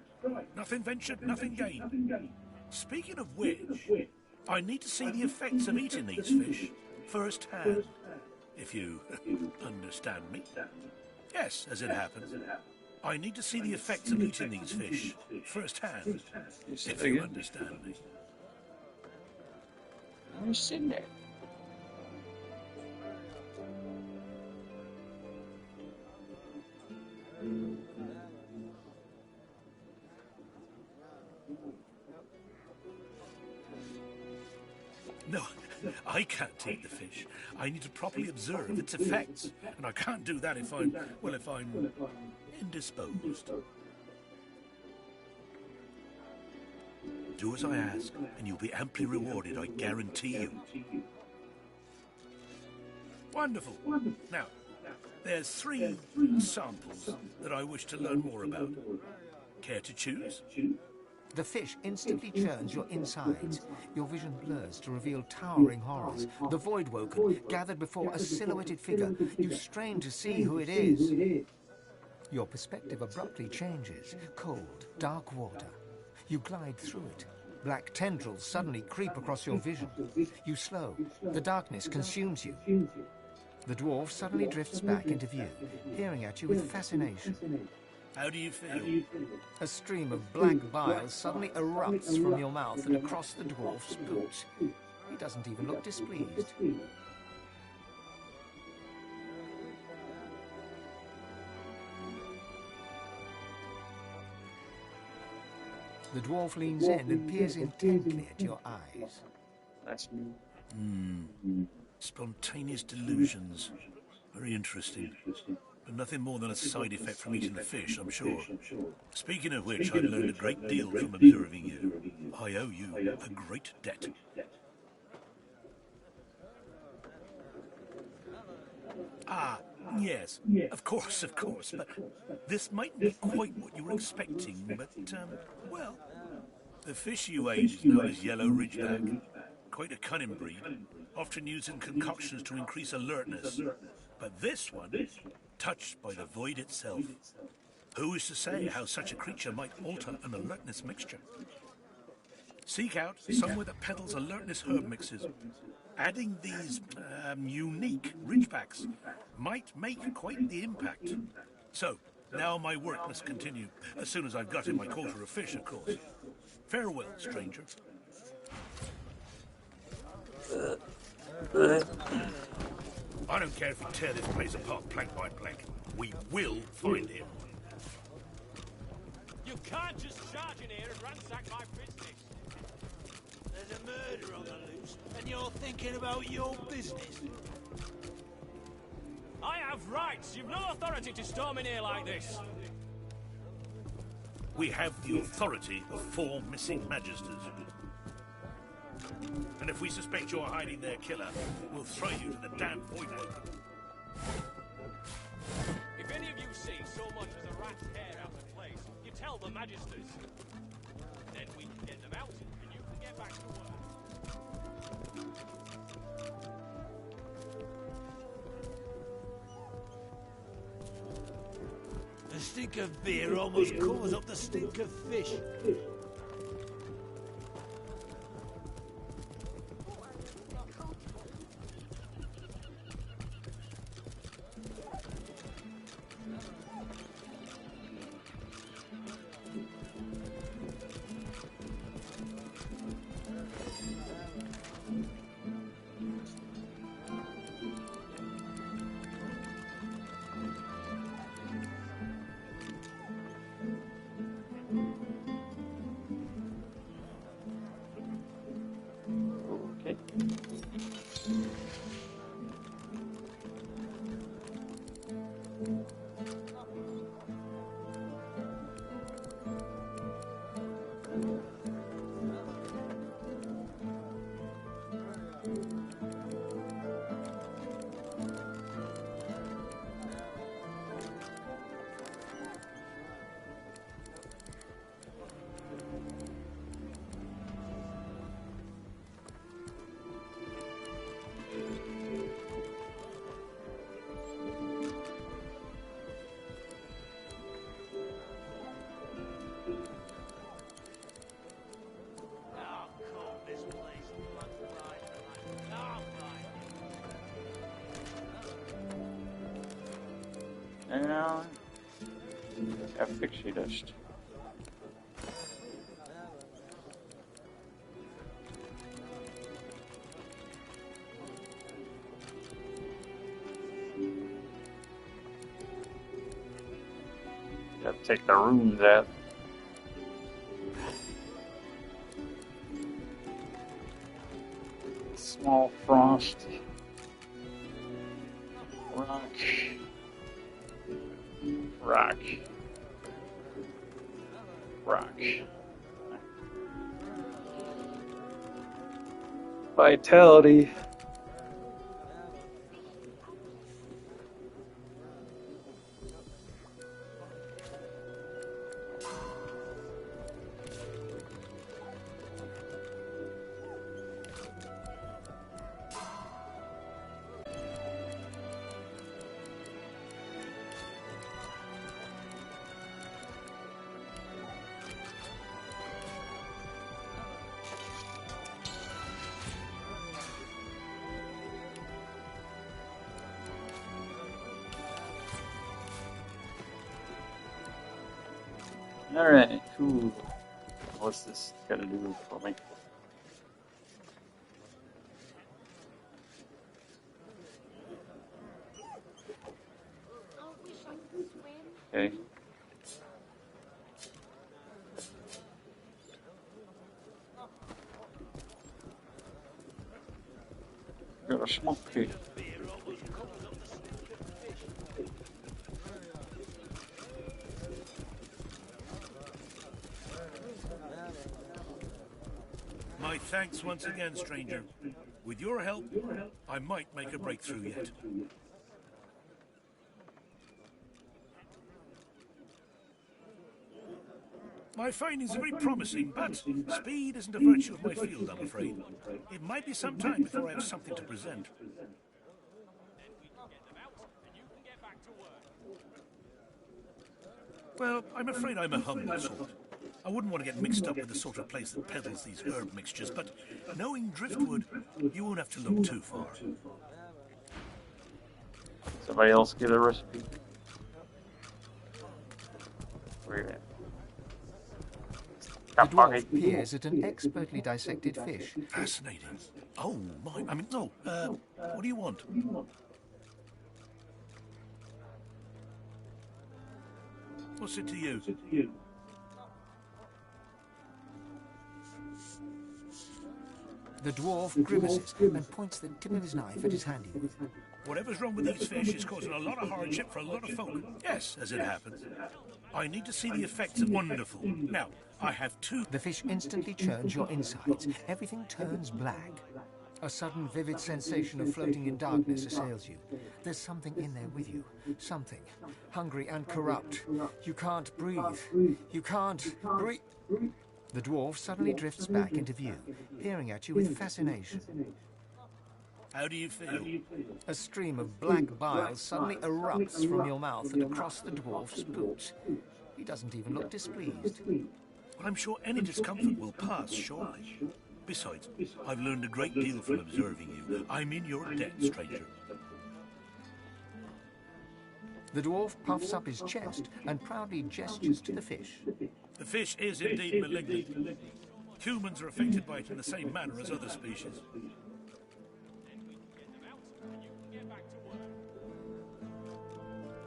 Nothing ventured, nothing gained. Speaking of which, I need to see the effects of eating these fish firsthand. If you understand me. Yes, as it happens. I need to see the effects of eating these fish firsthand. If you understand me. I was sitting there. No, I can't eat the fish. I need to properly observe its effects. And I can't do that if I'm indisposed. Do as I ask, and you'll be amply rewarded, I guarantee you. Wonderful. Now, there's 3 samples that I wish to learn more about. Care to choose? The fish instantly churns your insides. Your vision blurs to reveal towering horrors. The Voidwoken, gathered before a silhouetted figure. You strain to see who it is. Your perspective abruptly changes. Cold, dark water. You glide through it. Black tendrils suddenly creep across your vision. You slow. The darkness consumes you. The dwarf suddenly drifts back into view, peering at you with fascination. How do you feel? A stream of black bile suddenly erupts from your mouth and across the dwarf's boots. He doesn't even look displeased. The dwarf leans in and peers intently at your eyes. That's me. Spontaneous delusions. Very interesting. But nothing more than a side effect from eating the fish, I'm sure. Speaking of which, I've learned a great deal from observing you. I owe you a great debt. Ah, Yes, of course, but this mightn't be quite what you were expecting, but, well, the fish you ate is known as yellow ridgeback. Quite a cunning breed, often used in concoctions to increase alertness. But this one, touched by the void itself. Who is to say how such a creature might alter an alertness mixture? Seek out somewhere that peddles alertness herb mixes. Adding these unique ridgebacks might make quite the impact. So, now my work must continue, as soon as I've got in my quota of fish, of course. Farewell, stranger. I don't care if we tear this place apart plank by plank. We will find him. You can't just charge in here and ransack my business. There's a murder on the loose, and you're thinking about your business. I have rights. You've no authority to storm in here like this. We have the authority of 4 missing magisters. And if we suspect you're hiding their killer, we'll throw you to the damn void woken. If any of you see so much as a rat's hair out of place, you tell the magisters. Then we can get them out, and you can get back to work. The stink of beer almost covers up the stink of fish. Now, a fixie dust. Gotta take the runes out. Small frost. Rock. Vitality. Alright, cool. What's this gonna do for me? Okay. Got a smoke key. My thanks once again, stranger. With your help, I might make a breakthrough yet. My findings are very promising, but speed isn't a virtue of my field, I'm afraid. It might be some time before I have something to present. Well, I'm afraid I'm a humble sort. I wouldn't want to get mixed up with the sort of place that peddles these herb mixtures, but knowing Driftwood, you won't have to look too far. Somebody else get a recipe? Where you at? The dwarf peers at an expertly dissected fish. Fascinating. Oh, my. I mean, no. What do you want? What's it to you? The dwarf grimaces and points the tip of his knife at his handiwork. Whatever's wrong with these fish is causing a lot of hardship for a lot of folk. Yes, as it happens. I need to see the effects of wonderful. Now, I have two... The fish instantly churns your insides. Everything turns black. A sudden vivid sensation of floating in darkness assails you. There's something in there with you. Something. Hungry and corrupt. You can't breathe. You can't breathe. The dwarf suddenly drifts back into view, peering at you with fascination. How do you feel? A stream of black bile suddenly erupts from your mouth and across the dwarf's boots. He doesn't even look displeased. Well, I'm sure any discomfort will pass shortly. Besides, I've learned a great deal from observing you. I'm in your debt, stranger. The dwarf puffs up his chest and proudly gestures to the fish. The fish is indeed malignant. Humans are affected by it in the same manner as other species.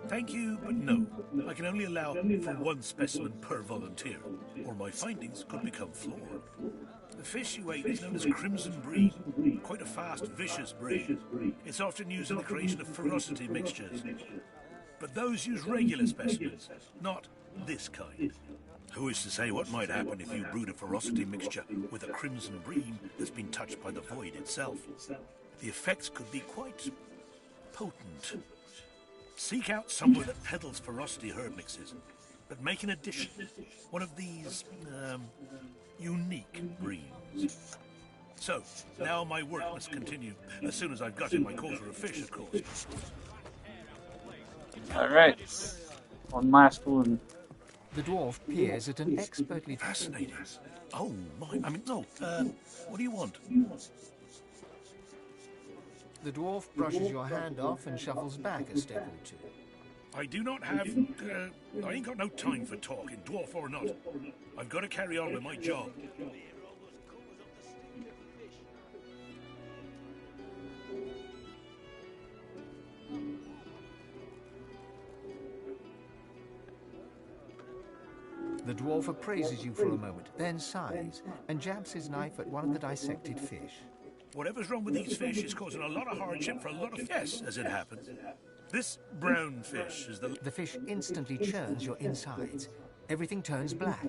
Thank you, but no. I can only allow for one specimen per volunteer, or my findings could become flawed. The fish you ate is known as Crimson Breed, quite a fast, vicious breed. It's often used in the creation of ferocity mixtures. But those use regular specimens, not this kind. Who is to say what might happen if you brewed a ferocity mixture with a Crimson Breed that's been touched by the void itself? The effects could be quite potent. Seek out somewhere that peddles ferocity herb mixes, but make an addition. One of these, unique breeds. So, now my work must continue, as soon as I've got in my quota of fish, of course. Alright. One last one. The dwarf peers at an expertly... Fascinating. Oh, my... I mean, no, what do you want? The dwarf brushes your hand off and shuffles back a step or two. I do not have... I ain't got no time for talking, dwarf or not. I've got to carry on with my job. The dwarf appraises you for a moment, then sighs, and jabs his knife at one of the dissected fish. Whatever's wrong with these fish is causing a lot of hardship for a lot of... Yes, as it happens. This brown fish is the... The fish instantly churns your insides. Everything turns black.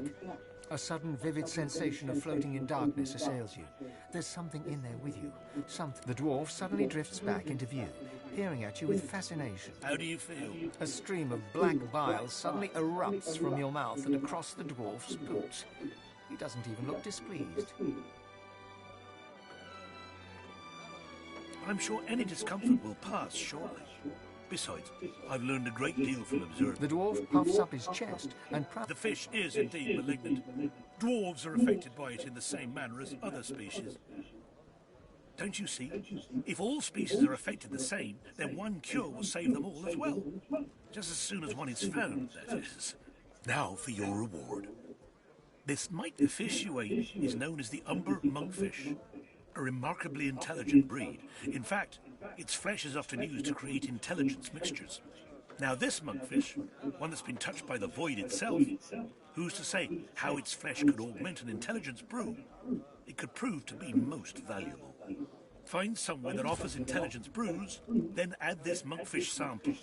A sudden vivid sensation of floating in darkness assails you. There's something in there with you. Something. The dwarf suddenly drifts back into view, peering at you with fascination. How do you feel? A stream of black bile suddenly erupts from your mouth and across the dwarf's boots. He doesn't even look displeased. I'm sure any discomfort will pass shortly. Besides, I've learned a great deal from observing. The dwarf puffs up his chest and... The fish is indeed malignant. Dwarves are affected by it in the same manner as other species. Don't you see? If all species are affected the same, then one cure will save them all as well. Just as soon as one is found, that is. Now for your reward. This mighty fish you ate is known as the umber monkfish. A remarkably intelligent breed. In fact, its flesh is often used to create intelligence mixtures. Now this monkfish, one that's been touched by the void itself, who's to say how its flesh could augment an intelligence brew? It could prove to be most valuable. Find somewhere that offers intelligence brews, then add this monkfish sample.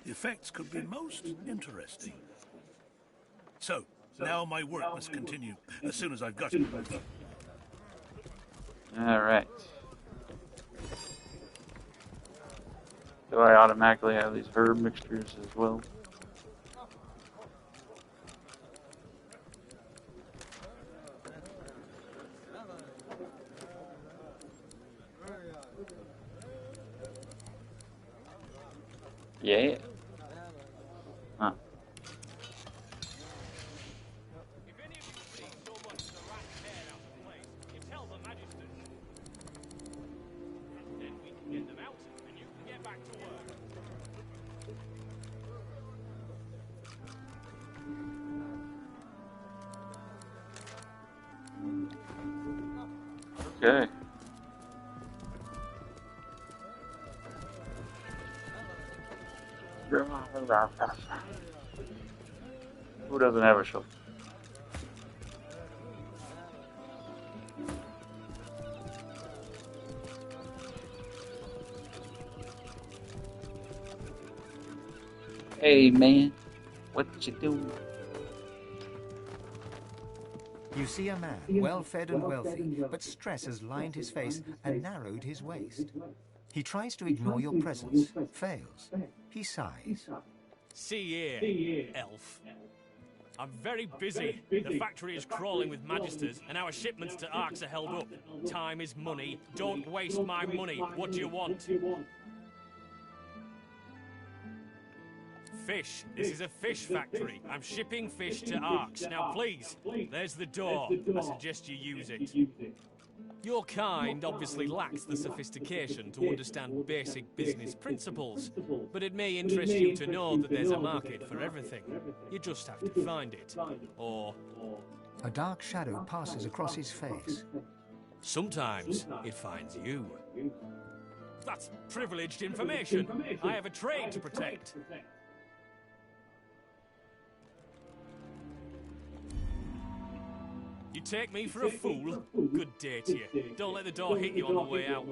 The effects could be most interesting. So, now my work must continue, as soon as I've got it. Alright. Do I automatically have these herb mixtures as well? Yeah. Huh. Okay. Who doesn't have a shovel? Hey man, what you doing? You see a man, well-fed and wealthy, but stress has lined his face and narrowed his waist. He tries to ignore your presence, fails. He sighs. See here, elf. I'm very busy. The factory is crawling with magisters, and our shipments to Arx are held up. Time is money. Don't waste my money. What do you want? Fish. This is a fish factory. I'm shipping fish to Arx. Now please, there's the door. I suggest you use it. Your kind obviously lacks the sophistication to understand basic business principles, but it may interest you to know that there's a market for everything. You just have to find it. Or... A dark shadow passes across his face. sometimes it finds you. That's privileged information. I have a trade to protect. You take me for a fool? Good day to you. Don't let the door hit you on the way out.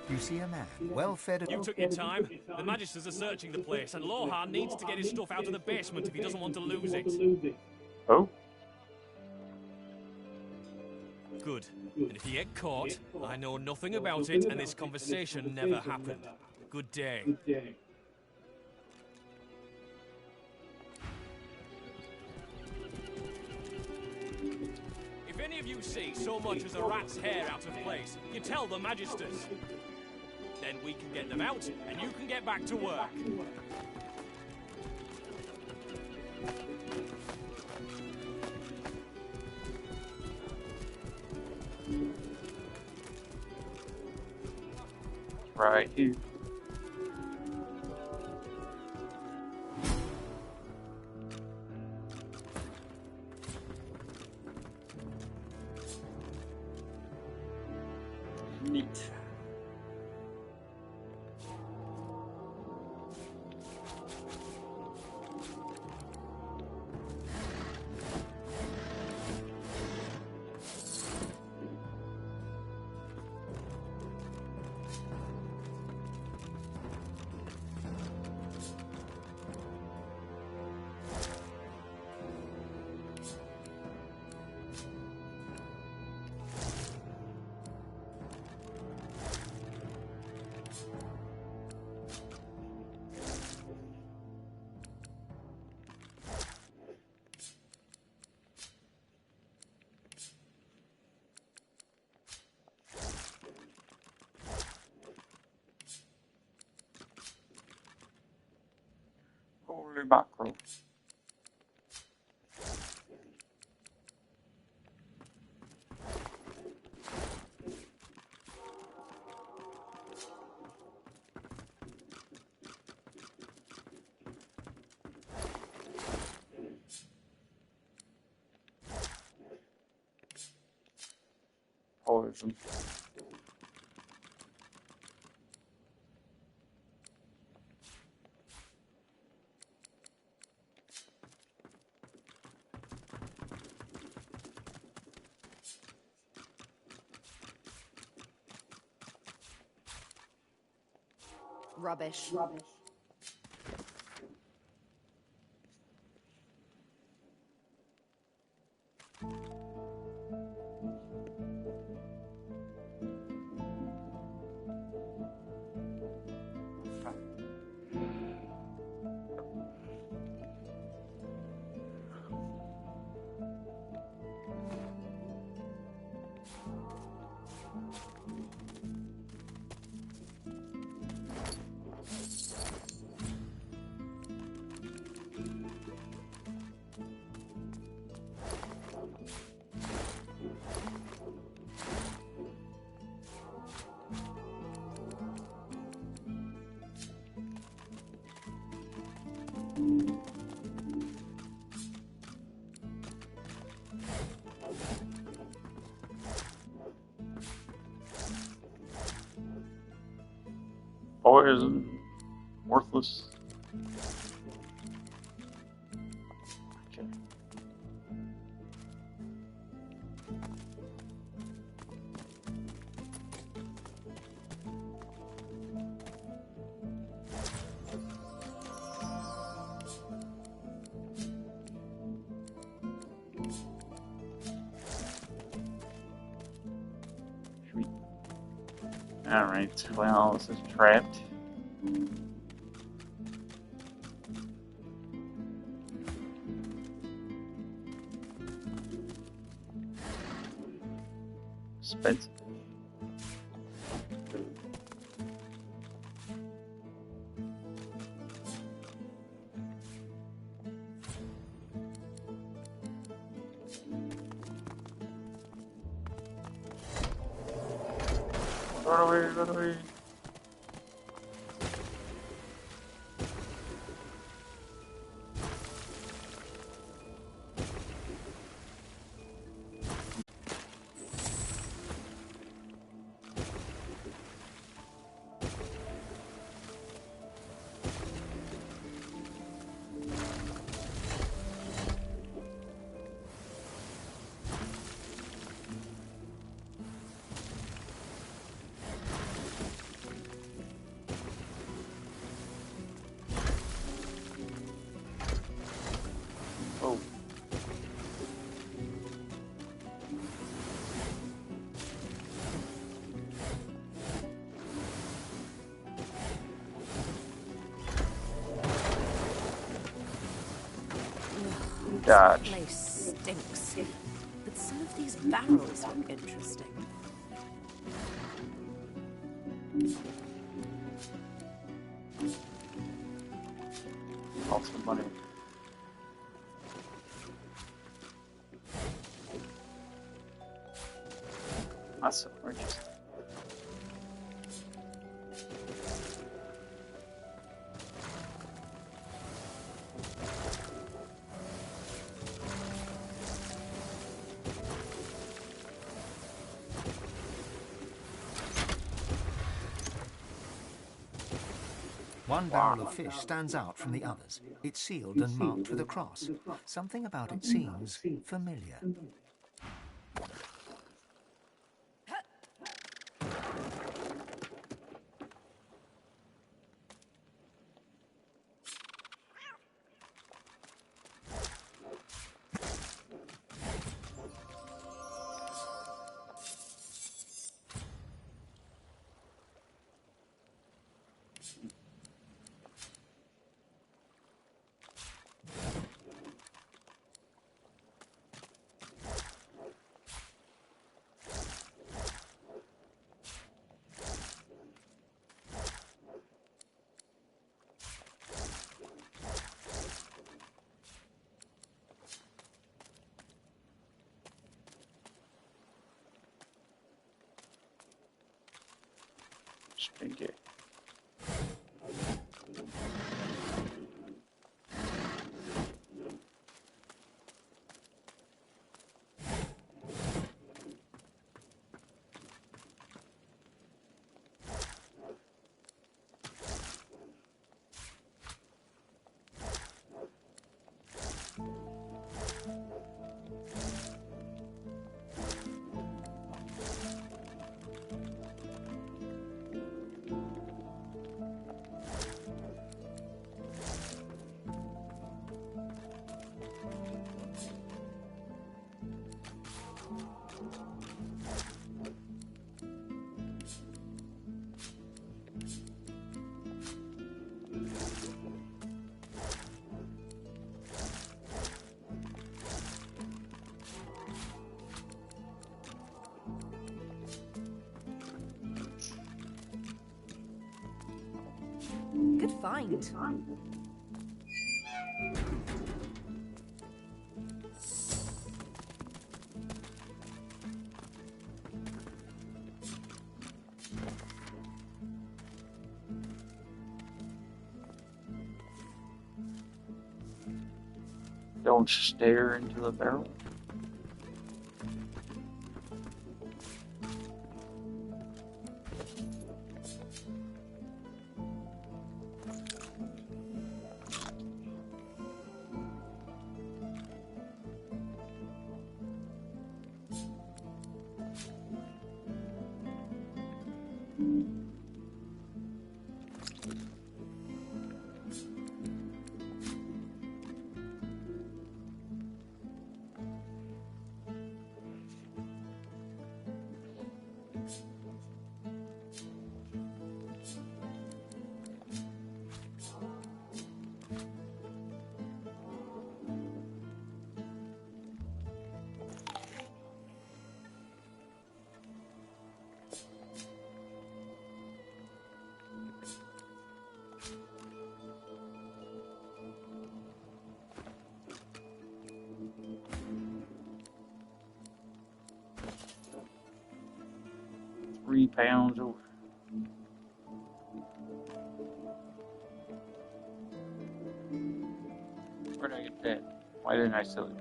You see a man, well-fed... You took your time. The magisters are searching the place, and Lohar needs to get his stuff out of the basement if he doesn't want to lose it. Oh? Good. And if you get caught, I know nothing about it, and this conversation never happened. Good day. If any of you see so much as a rat's hair out of place, you tell the magisters. Then we can get them out, and you can get back to work. Right here. Neat. Holy mackerel. Poison. Rubbish. poison, worthless. Okay. Alright, well, this is trapped. Expensive. Run away. Oh. Dodge. This place stinks, but some of these barrels look interesting. Lots of money. That's so interesting. One barrel of fish stands out from the others. It's sealed and marked with a cross. Something about it seems familiar. Stinky. Good find. Don't stare into the barrel. 3 pounds over. Where did I get that? Why didn't I sell it?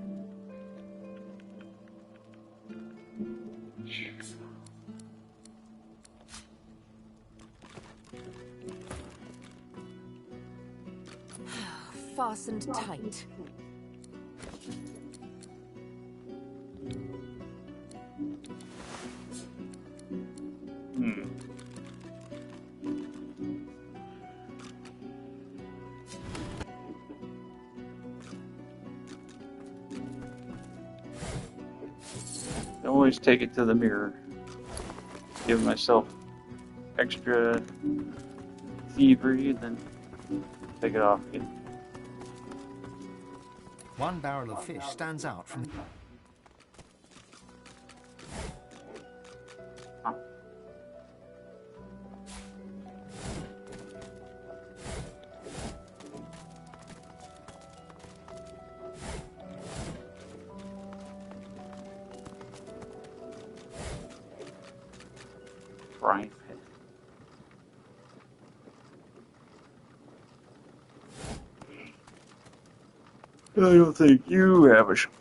Fastened tight. I always take it to the mirror. Give myself extra thievery and then take it off again. One barrel of fish stands out from... Frying pan. I don't think you have a shovel.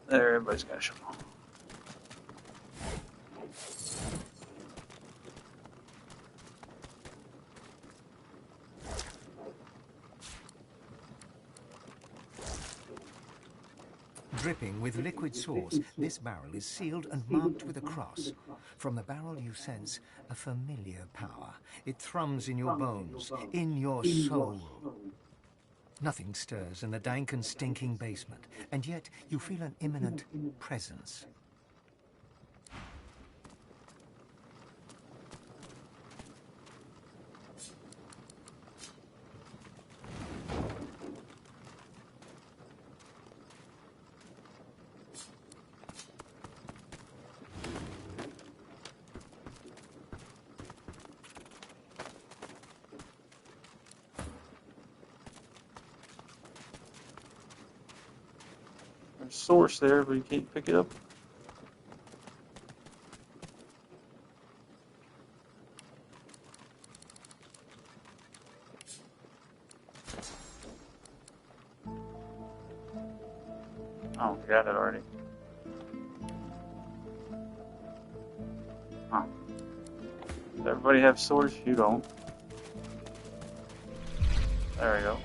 There, everybody's got a shovel. Dripping with liquid sauce, this barrel is sealed and marked with a cross. From the barrel you sense a familiar power. It thrums in your bones, in your soul. Nothing stirs in the dank and stinking basement, and yet you feel an imminent presence. There's a source there, but you can't pick it up. Oh, got it already. Huh. Does everybody have swords? You don't. There we go.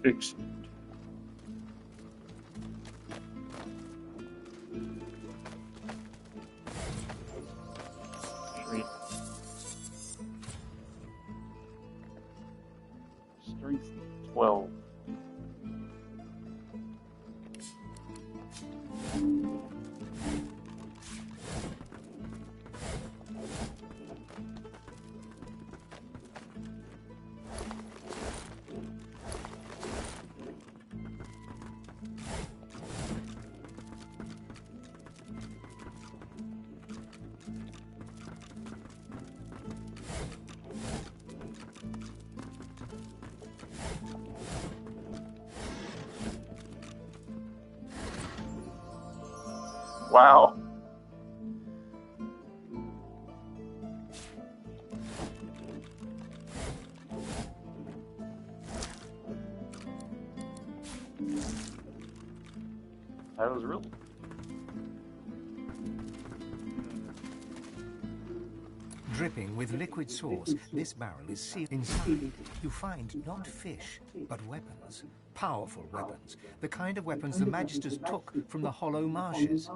Fix it. Strength 12. Wow. That was real. Dripping with liquid sauce, this barrel is sealed. Inside, you find not fish, but weapons. Powerful weapons. The kind of weapons the Magisters took from the Hollow Marshes.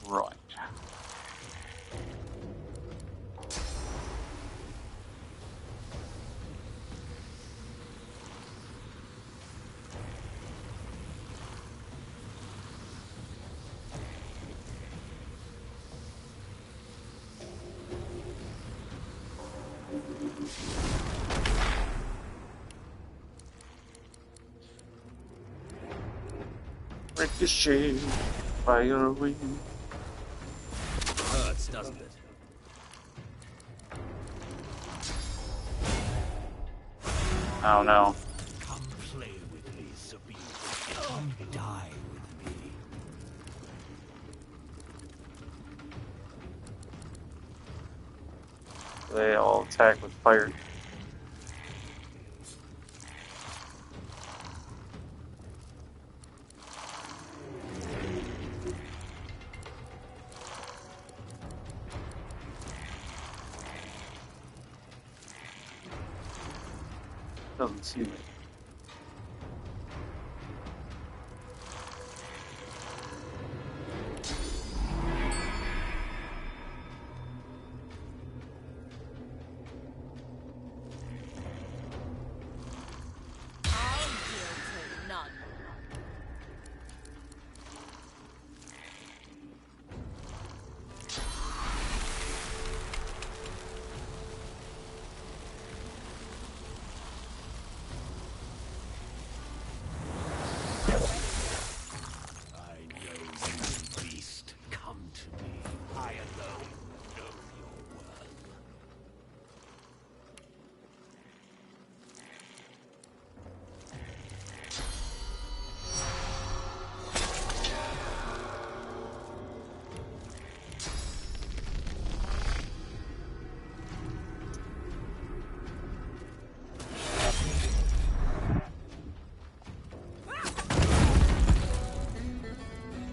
Right. Ricochet, fire wing. Hurts, doesn't it? Oh no. Come play with me, Sabine. Come die with me. They all attack with fire. Doesn't see me.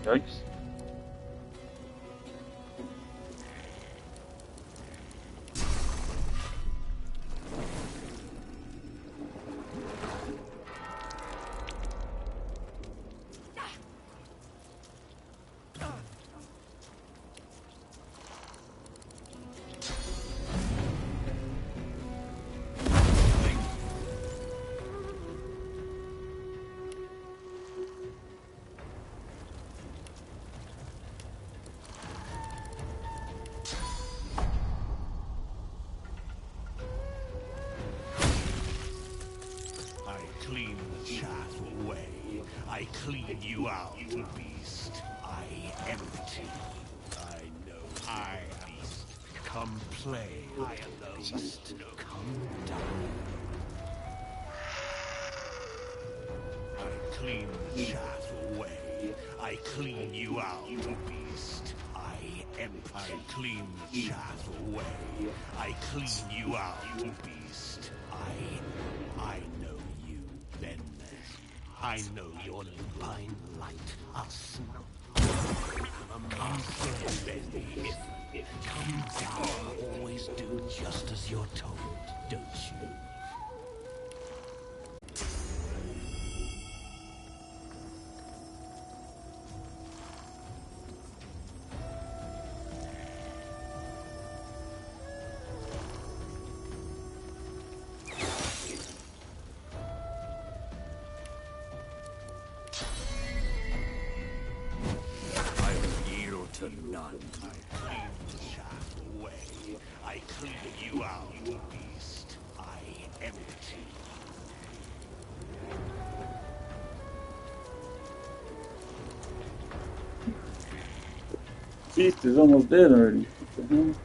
Yikes. Clean the chaff away. I clean you out, beast. I empty. I know I beast. Come play. I am the beast. Come die. I clean the chaff away. I clean you out, beast. I empty. I clean the chaff away. I clean you out, beast. I know you, Benders. I know your divine light. I'll smell. Come Bendy. Come down. Always do just as you're told, don't you? None. I clean the chaff away. I clean you out, beast. I empty. Beast is almost dead already. What the hell?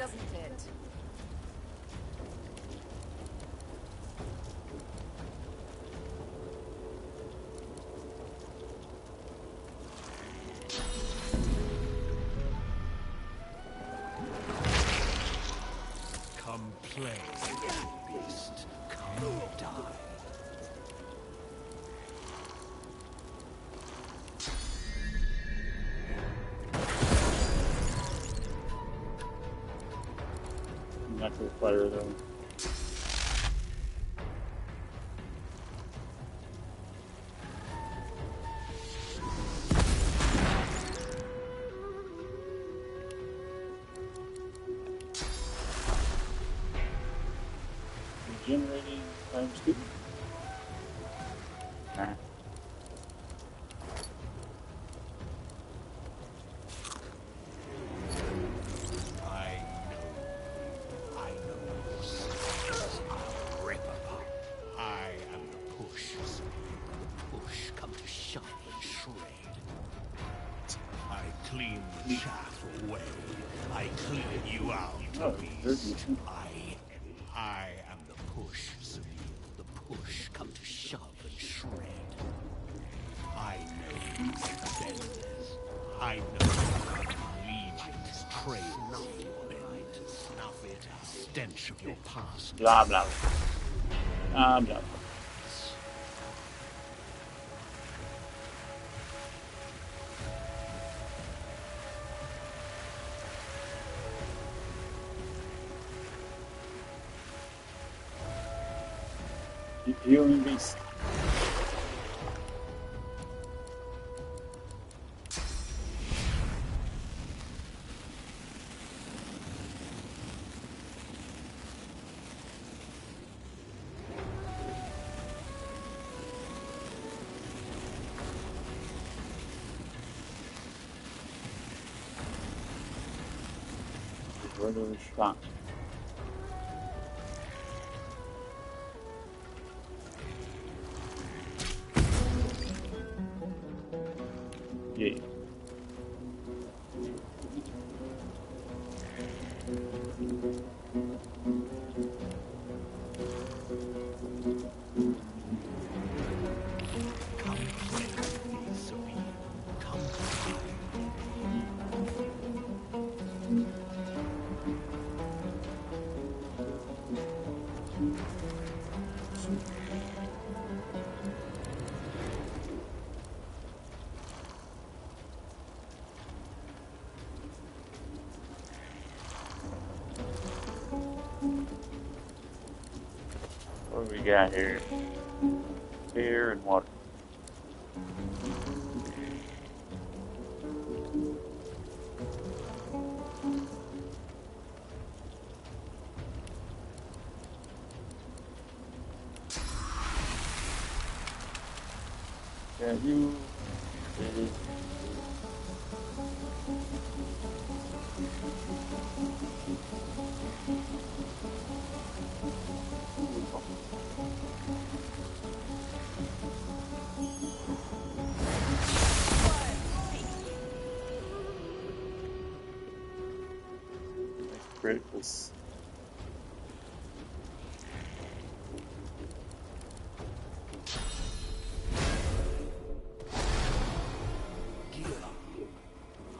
doesn't it? Come play, beast. Come die. Natural fire though. Regenerating ×2. Nah. Clean the chaff away. I clean you out, beast. I am the push, Seville. The push come to shove and shred. I know these benders. I know we might trade nothing on it to snuff it. Stench of your past. Blah blah. Blah blah. Healing beast. Regular shot. Yeah. What do we got here? Air and water. Yeah, you. Criticals.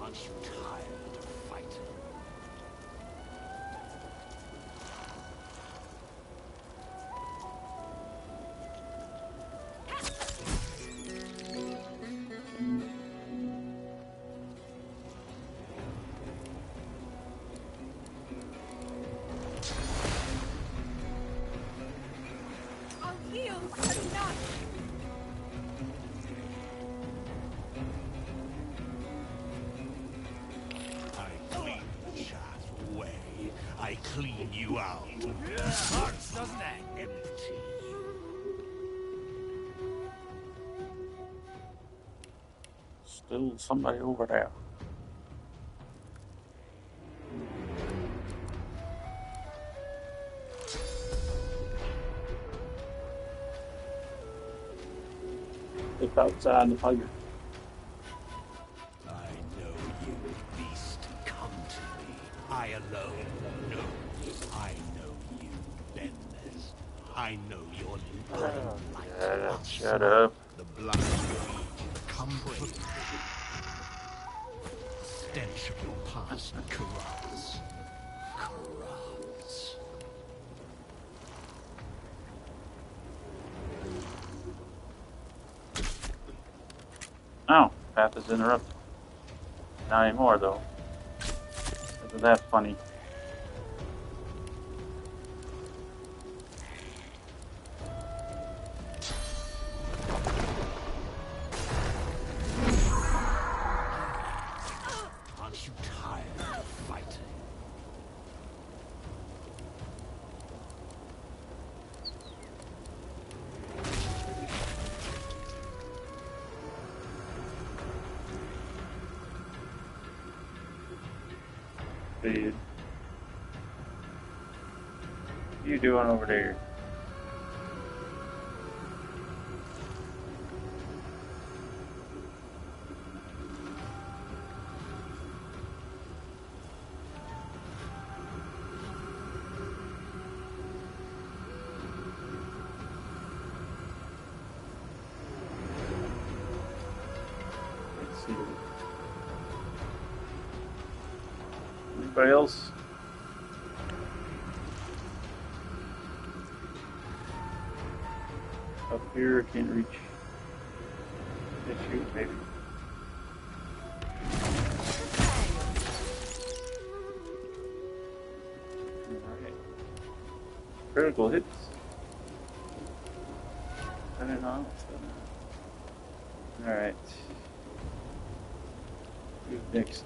Aren't you tired of fighting? I clean you out. Hurts, doesn't it? Empty. Still somebody over there. Look outside the fire. I know you, beast. Come to me. I alone I know your Shut up. The blood come breathe. Stench of your past corrupts. Oh, path is interrupted. Not anymore, though. Isn't that funny? Aren't you tired of fighting? Dude. What are you doing over there? Let's see. Anybody else? Up here, I can't reach. Hit you, maybe. Alright. Critical hits. I don't know. Alright. Who's next?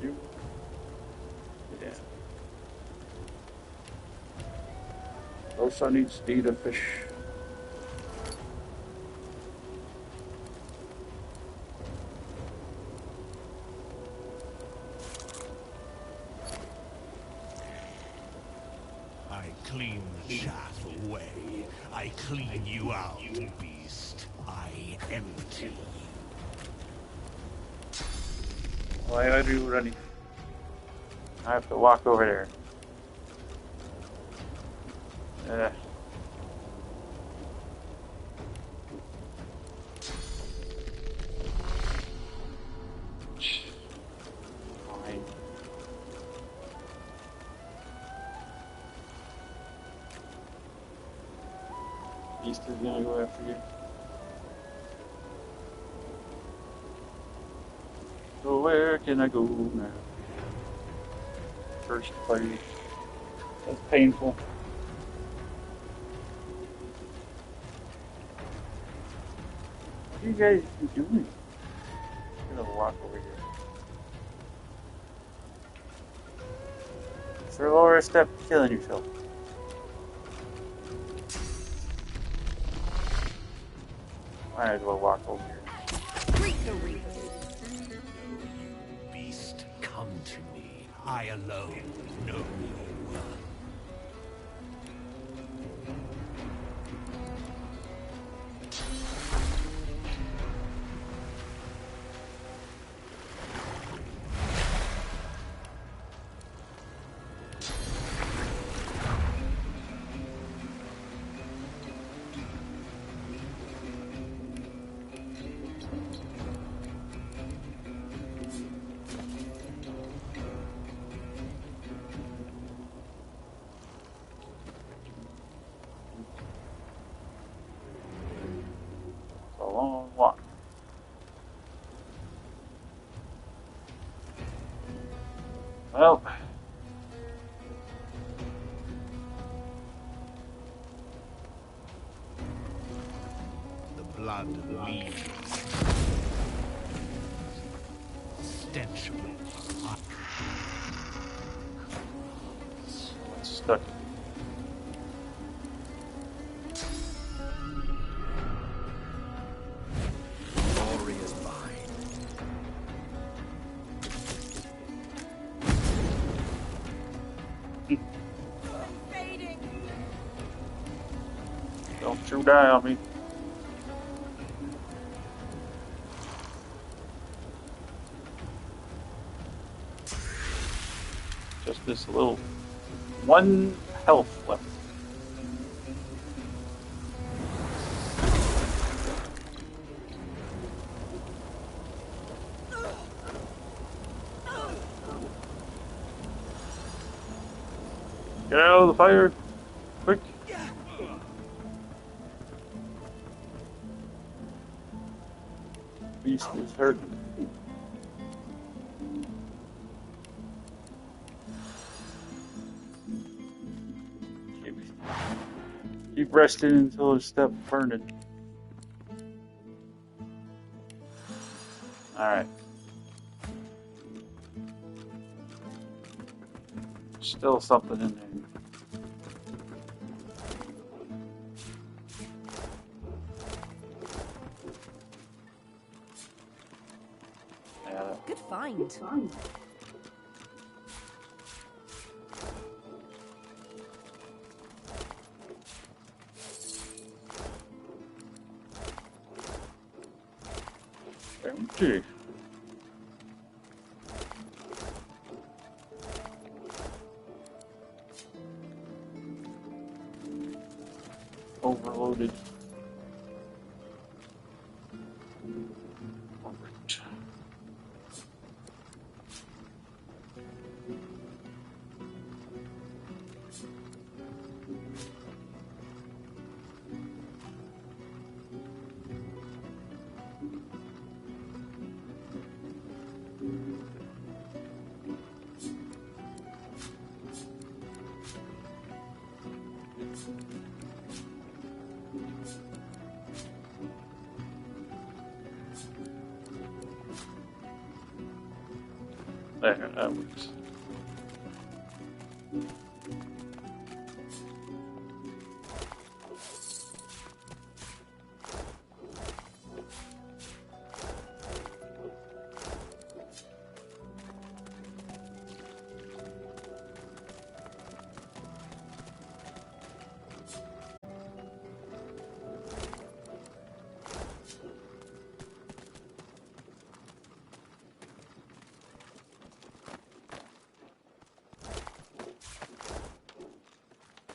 You? Yeah. Rosa needs to eat a fish. I clean the chaff away. I clean you out, beast. I empty you. Why are you running? I have to walk over there. Fine. Beast is gonna go after you. So where can I go now? First place. That's painful. What are you guys doing? I'm gonna walk over here. Sir Laura, stop killing yourself. Might as well walk over here. Greet the Reaper. Beast, come to me. I alone know your worth. It's a long walk. Well, The blood leaves. Stench of your heart. it's stuck. Glory is mine. Don't you die on me. Just this little one health left. fire. Quick. Beast is hurt. Keep resting until it's stopped burning. Alright. Still something in there. Yeah. Good find. Empty. Overloaded. Alright. There, that works.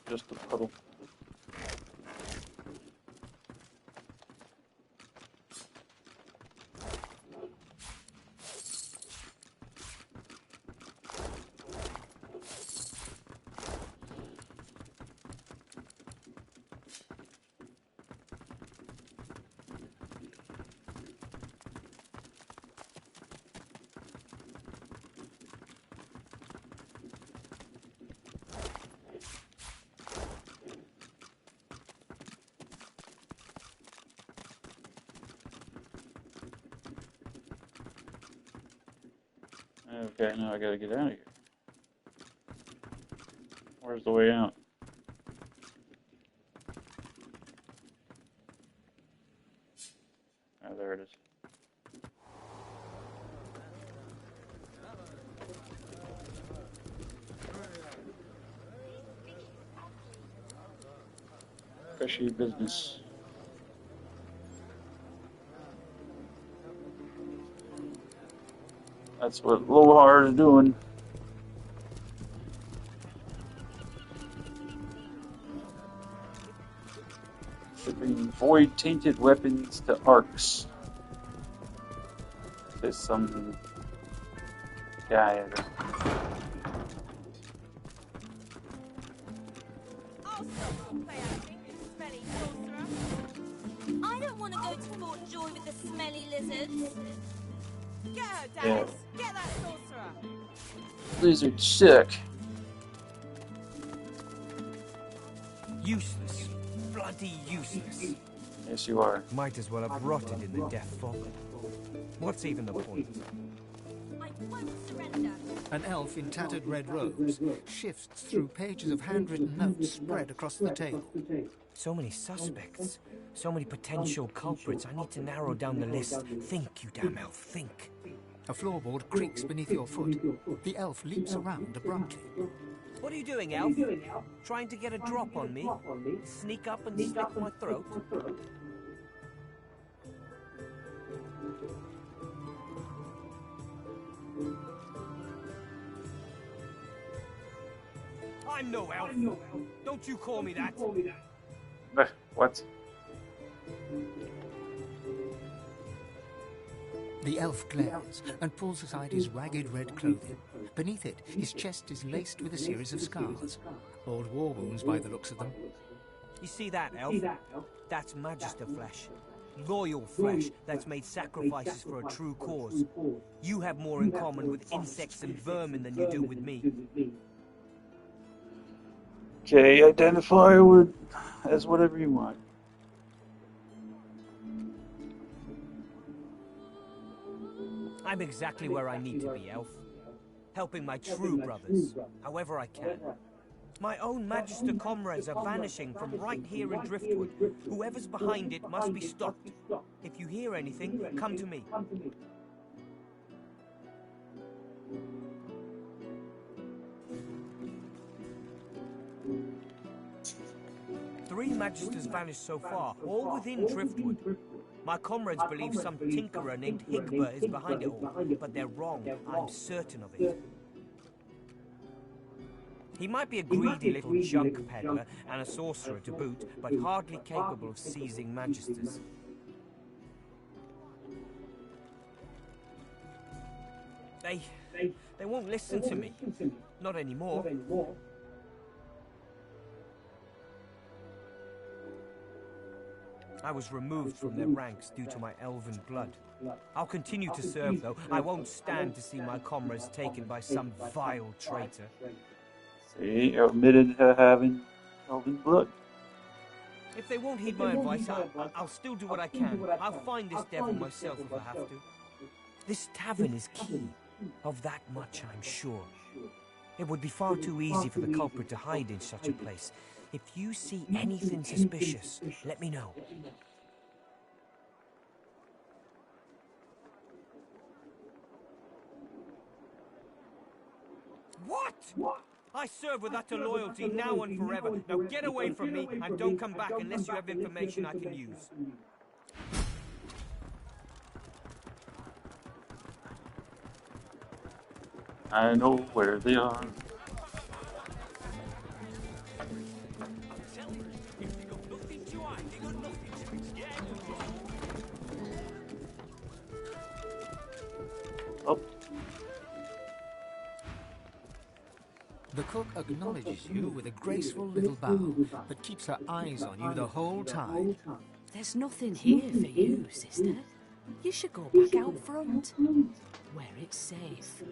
Just a puddle. Okay, now I gotta get out of here. Where's the way out? Oh, there it is. Fishy business. That's what Lohar is doing. Shipping void-tainted weapons to Arx. There's some guy at it. I don't want to go to Fort Joy with the smelly lizards. Get her, Dallas. Yeah. Get that sorcerer. Lizard sick. Useless. Bloody useless. Yes, you are. Might as well have rotted in the death fog. What's even the point? I won't surrender. An elf in tattered red robes shifts through pages of handwritten notes spread across the table. So many suspects. So many potential culprits. I need to narrow down the list. Think, you damn elf, think. A floorboard creaks beneath your foot. The elf leaps around abruptly. What are you doing, elf? Trying to get a drop on me? Sneak up and slit my throat? I'm no elf. Don't you call me that. What? The elf glares and pulls aside his ragged red clothing. Beneath it, his chest is laced with a series of scars. Old war wounds by the looks of them. You see that, elf? That's Magister flesh. Loyal flesh that's made sacrifices for a true cause. You have more in common with insects and vermin than you do with me. Okay, identify as whatever you want. I'm exactly where I need to be, elf. Helping my true brothers, however I can. My own Magister comrades are vanishing from right here in Driftwood. Whoever's behind it must be stopped. If you hear anything, come to me. 3 Magisters vanished so far, all within Driftwood. My comrades believe some tinkerer named Higba is behind it all, but they're wrong. I'm certain of it. He might be a greedy little junk peddler and a sorcerer to boot, but hardly capable of seizing Magisters. They won't listen to me. Not anymore. I was removed from their ranks due to my elven blood. I'll continue to serve, though. I won't stand to see my comrades taken by some vile traitor. See, admitted to having elven blood. If they won't heed my advice, I'll still do what I can. I'll find this devil myself if I have to. This tavern is key. Of that much, I'm sure. It would be far too easy for the culprit to hide in such a place. If you see anything suspicious, let me know. What? I serve with utter loyalty now and forever. Now get away from me and don't come back unless you have information I can use. I know where they are. Oh. The cook acknowledges you with a graceful little bow, but keeps her eyes on you the whole time. There's nothing here for you, sister. You should go back out front, where it's safe.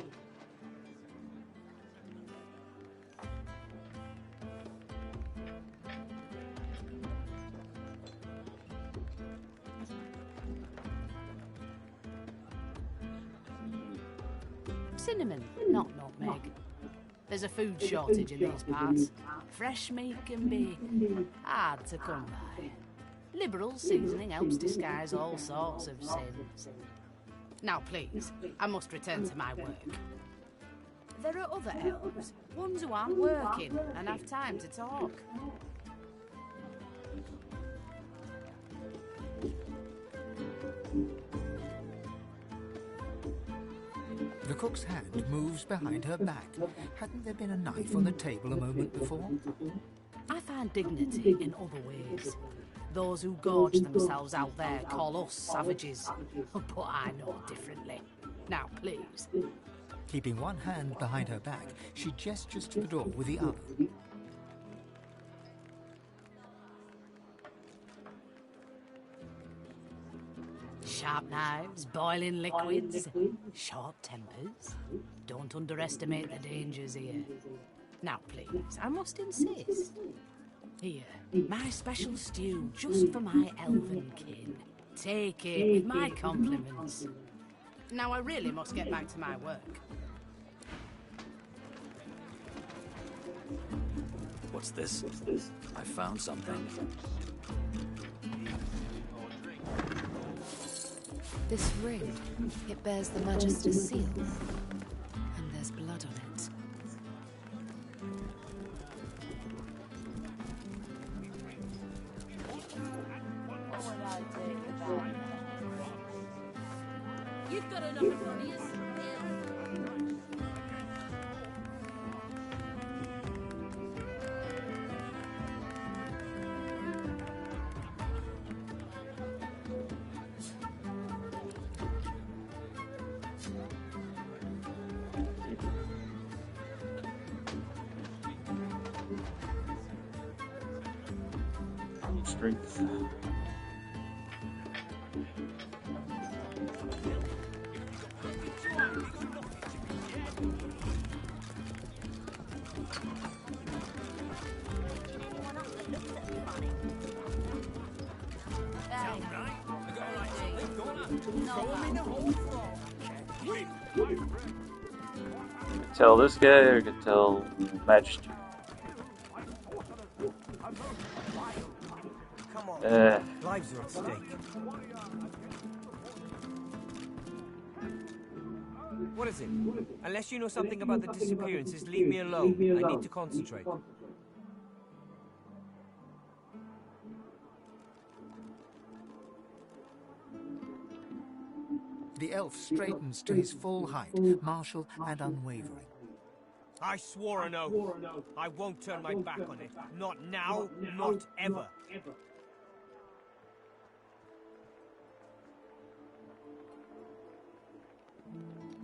Cinnamon, not nutmeg. There's a food shortage in these parts. Fresh meat can be hard to come by. Liberal seasoning helps disguise all sorts of sins. Now please, I must return to my work. There are other elves, ones who aren't working and have time to talk. The cook's hand moves behind her back. Hadn't there been a knife on the table a moment before? I find dignity in other ways. Those who gorge themselves out there call us savages, but I know differently. Now, please. Keeping one hand behind her back, she gestures to the door with the other. Sharp knives, boiling liquids, short tempers. Don't underestimate the dangers here. Now, please, I must insist. Here, my special stew just for my elven kin. Take it with my compliments. Now, I really must get back to my work. What's this? I found something. This ring, it bears the Magister's seal. And there's blood on it. You've got enough in front of you. strength. Could tell this guy, or could tell Majesty. Come on. Lives are at stake. What is it? Unless you know something about the disappearances, leave me alone. I need to concentrate. The elf straightens to his full height, martial and unwavering. I swore an oath. I won't turn my back on it. Not now, not ever.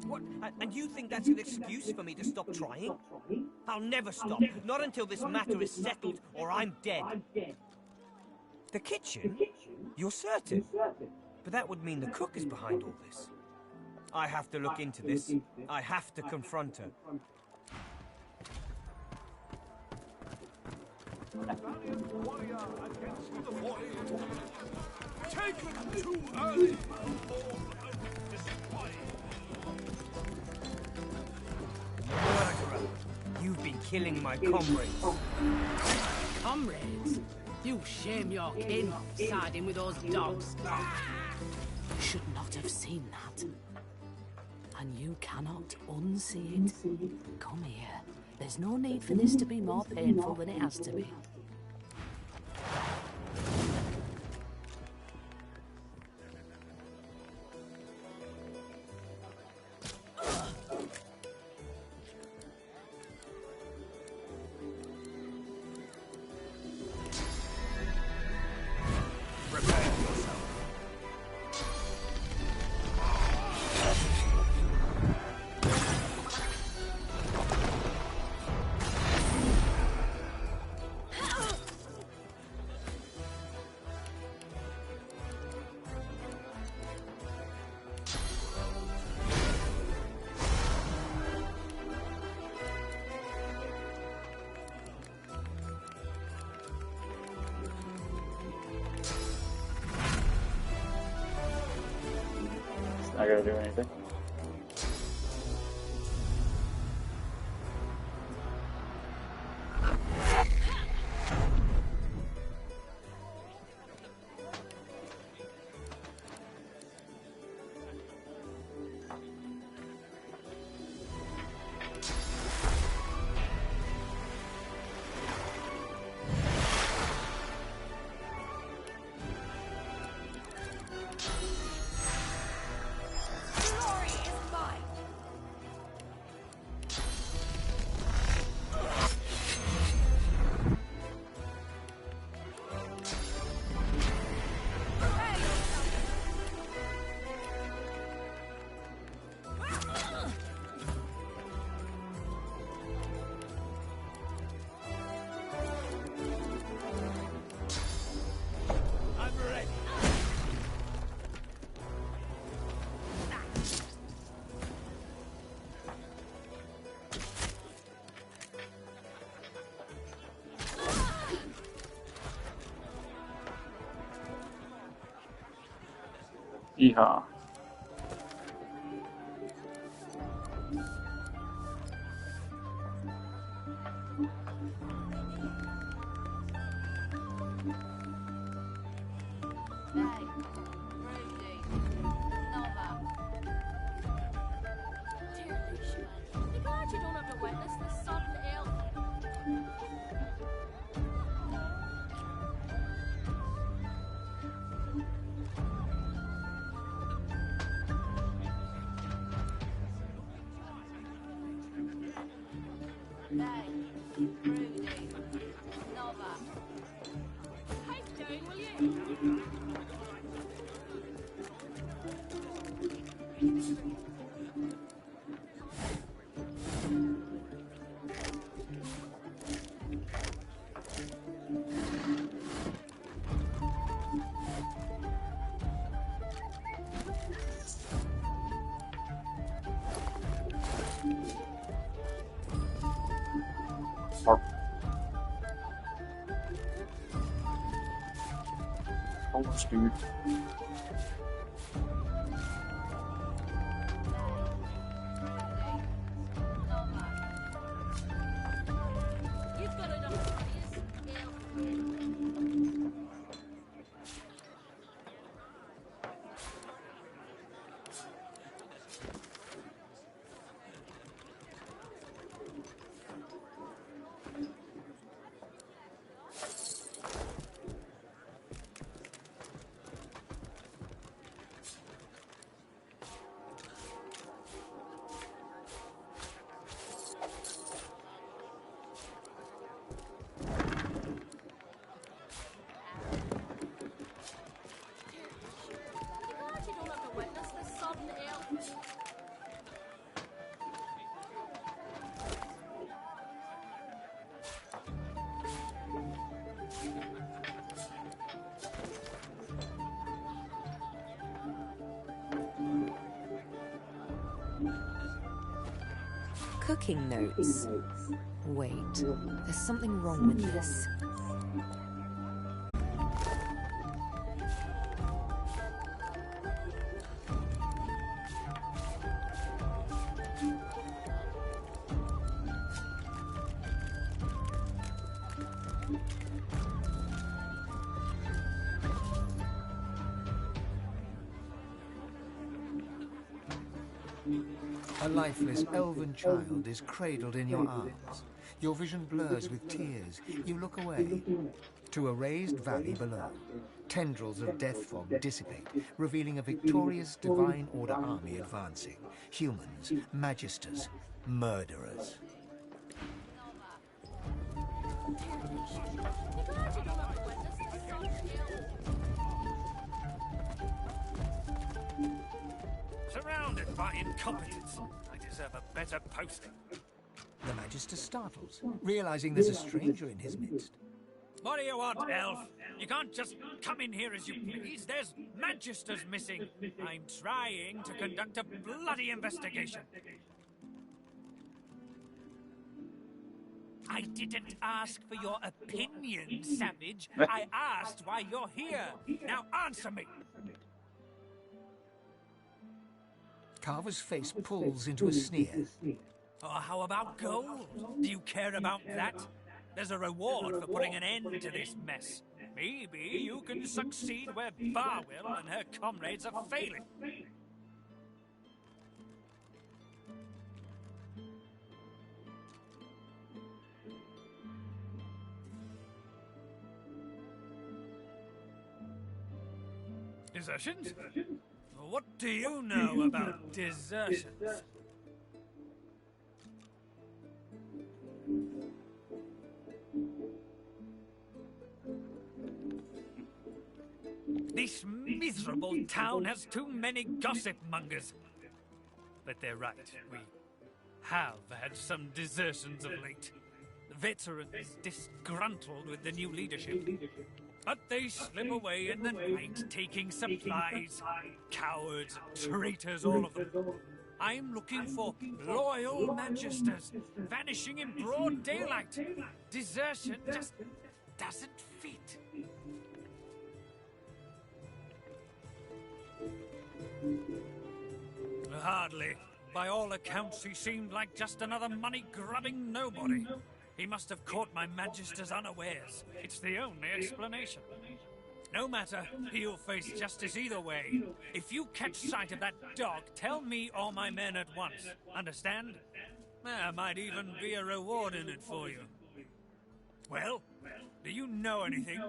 What? And you think that's an excuse for me to stop trying? I'll never stop. Not until this matter is settled, or I'm dead. The kitchen? You're certain? But that would mean the cook is behind all this. I have to look into this. I have to confront her. Taken too early. Murderer! You've been killing my comrades. Comrades? You shame your kin, siding with those dogs. You should not have seen that. And you cannot unsee it. Come here. There's no need for this to be more painful than it has to be. Not gonna do anything. Yeehaw. You glad you don't have to witness this sudden ill? course, dude. You've got enough you don't have to witness this sudden ill. Cooking notes. Wait, there's something wrong with this. A lifeless elven child is cradled in your arms. Your vision blurs with tears. You look away to a raised valley below. Tendrils of death fog dissipate, revealing a victorious Divine Order army advancing. Humans, magisters, murderers. Surrounded by incompetence. I deserve a better posting. The Magister startles, realizing there's a stranger in his midst. What do you want, Elf? You can't just come in here as you please. There's Magisters missing. I'm trying to conduct a bloody investigation. I didn't ask for your opinion, savage. I asked why you're here. Now answer me. Carver's face pulls into a sneer. Or how about gold? Do you care about that? There's a reward for putting an end to this mess. Maybe you can succeed where Barwill and her comrades are failing. Desertions? What do you know about desertions? This miserable town has too many gossip mongers. But they're right. We have had some desertions of late. Veterans disgruntled with the new leadership. But they slip away in the night, taking supplies. Cowards, traitors, all of them. I'm looking for loyal magisters, vanishing in broad daylight. Desertion just doesn't fit. Hardly. By all accounts, he seemed like just another money-grubbing nobody. He must have caught my magisters unawares. It's the only explanation. No matter, he'll face justice either way. If you catch sight of that dog, tell me or my men at once. Understand? There might even be a reward in it for you. Well, do you know anything?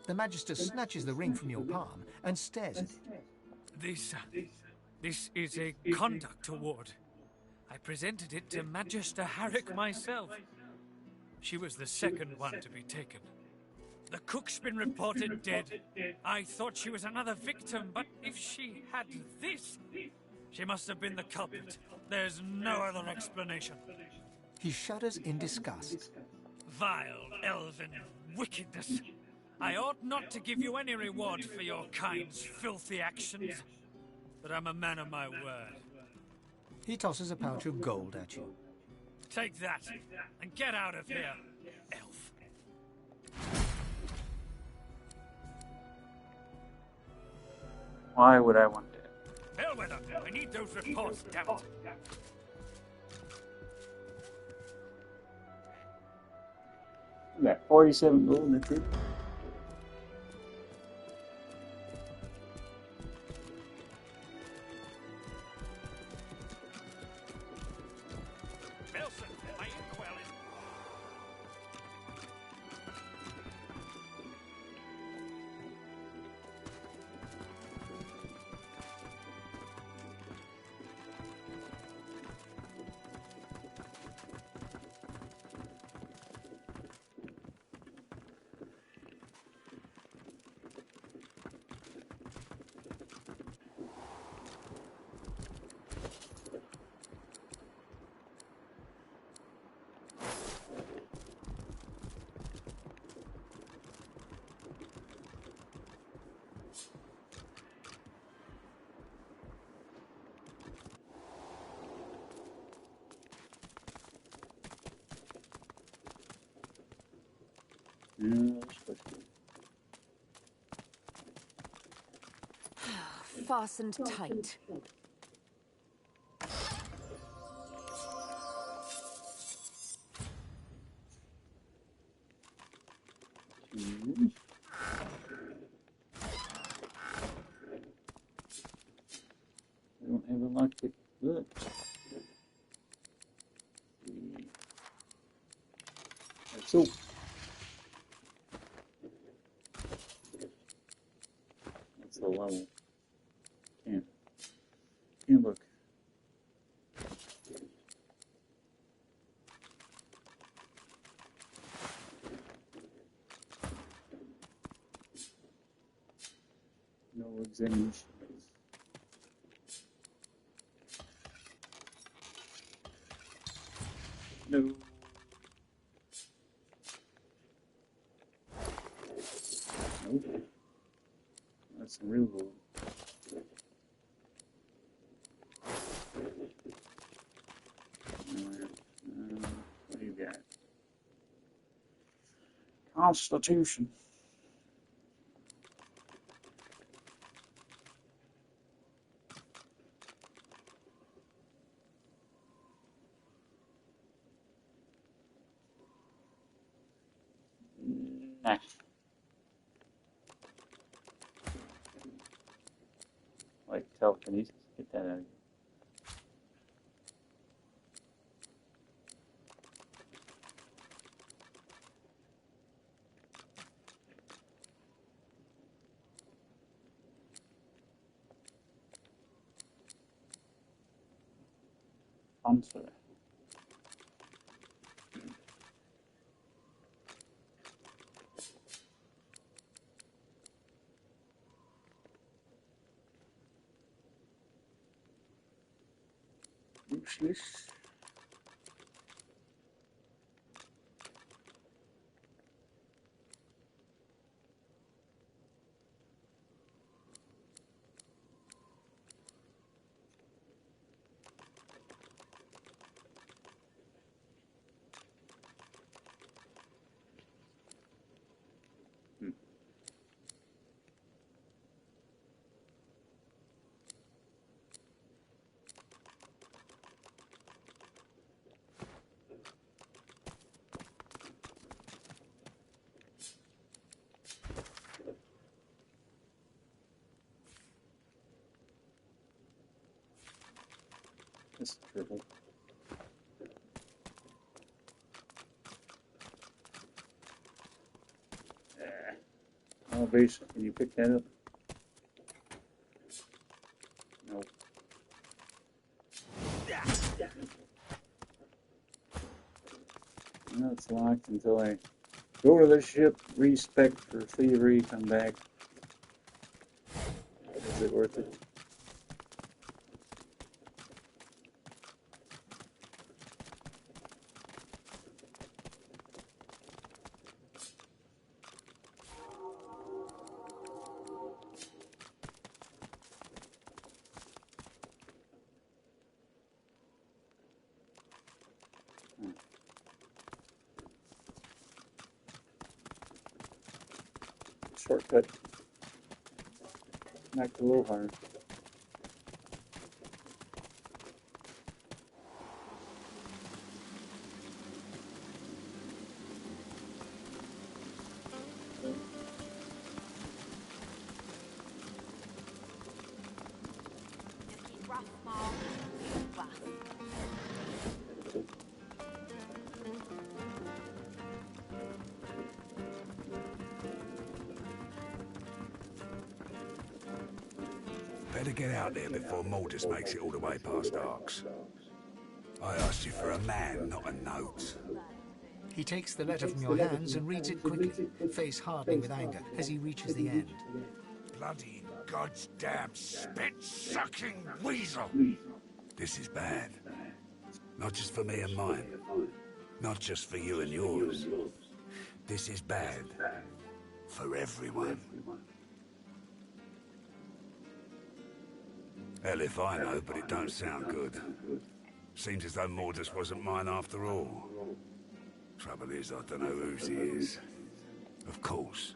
The Magister snatches the ring from your palm and stares at it. This is a conduct award. I presented it to Magister Harrick myself. She was the second one to be taken. The cook's been reported dead. I thought she was another victim, but if she had this, she must have been the culprit. There's no other explanation. He shudders in disgust. Vile elven wickedness. I ought not to give you any reward for your kind's filthy actions, but I'm a man of my word. He tosses a pouch of gold at you. Take that, and get out of here, elf. Why would I want that? Bellwether, I need those reports, damn it. You got 47 gold in the trip. Nelson, my inkwell is... Fastened tight. I don't have a lockpick. Look. That's all. That's the level. Can't look. No examinations. No. Nope. That's some real gold. What do you got? Constitution. Nah. Like telekinesis. Get that out of here. Answer. Useless. This is triple. Oh, base, can you pick that up? Nope. No, it's locked until I go to the ship, respec for thievery, come back. Is it worth it? Shortcut. Back to Lohar. Better get out there before Mordus makes it all the way past Arx. I asked you for a man, not a note. He takes the letter from your hands and reads it quickly, face hardening with anger as he reaches the end. Bloody goddamn spit-sucking weasel! This is bad. Not just for me and mine. Not just for you and yours. This is bad. For everyone. Hell if I know, but it don't sound good. Seems as though Mordus wasn't mine after all. Trouble is, I don't know whose he is. Of course.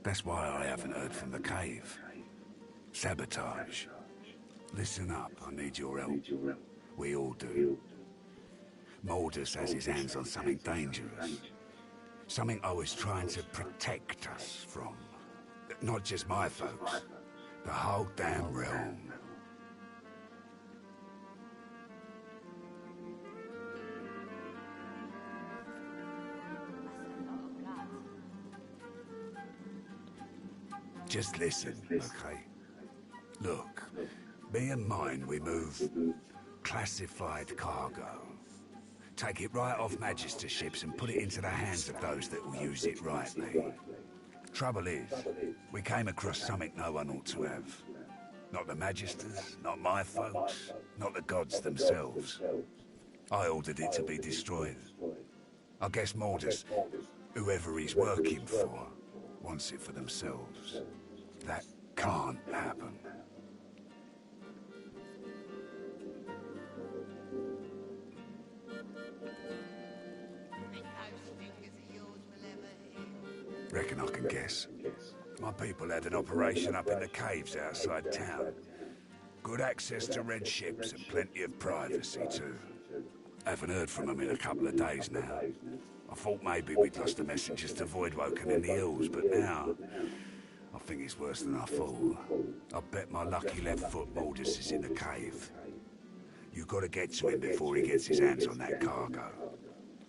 That's why I haven't heard from the cave. Sabotage. Listen up, I need your help. We all do. Mordus has his hands on something dangerous. Something I was trying to protect us from. Not just my folks. The whole damn realm. Just listen, okay? Look, me and mine, we move classified cargo. Take it right off Magister ships and put it into the hands of those that will use it rightly. Trouble is, we came across something no one ought to have. Not the Magisters, not my folks, not the gods themselves. I ordered it to be destroyed. I guess Mordus, whoever he's working for, wants it for themselves. That can't happen. Reckon I can guess. My people had an operation up in the caves outside town. Good access to red ships and plenty of privacy too. Haven't heard from them in a couple of days now. I thought maybe we'd lost the messengers to Voidwoken in the hills, but now I think it's worse than I thought. I bet my lucky left foot Mordus is in the cave. You've got to get to him before he gets his hands on that cargo.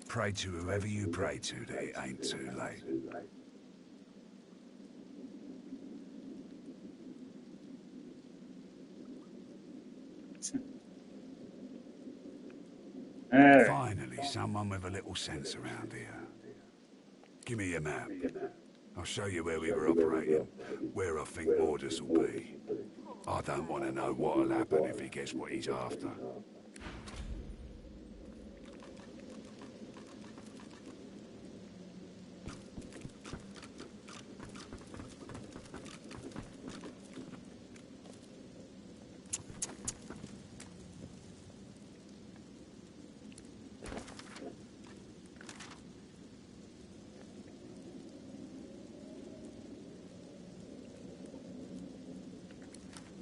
Pray to whoever you pray to that it ain't too late. Finally, someone with a little sense around here. Give me your map. I'll show you where we were operating, where I think Mordus will be. I don't want to know what'll happen if he gets what he's after.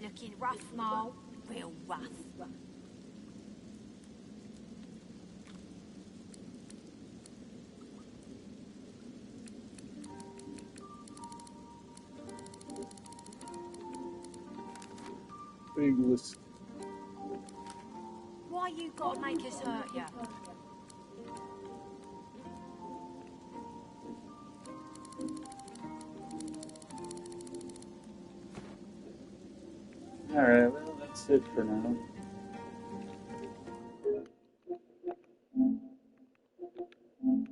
Looking rough, Mal. Real rough. English. Why you gotta make us hurt ya? Alright, well, that's it for now.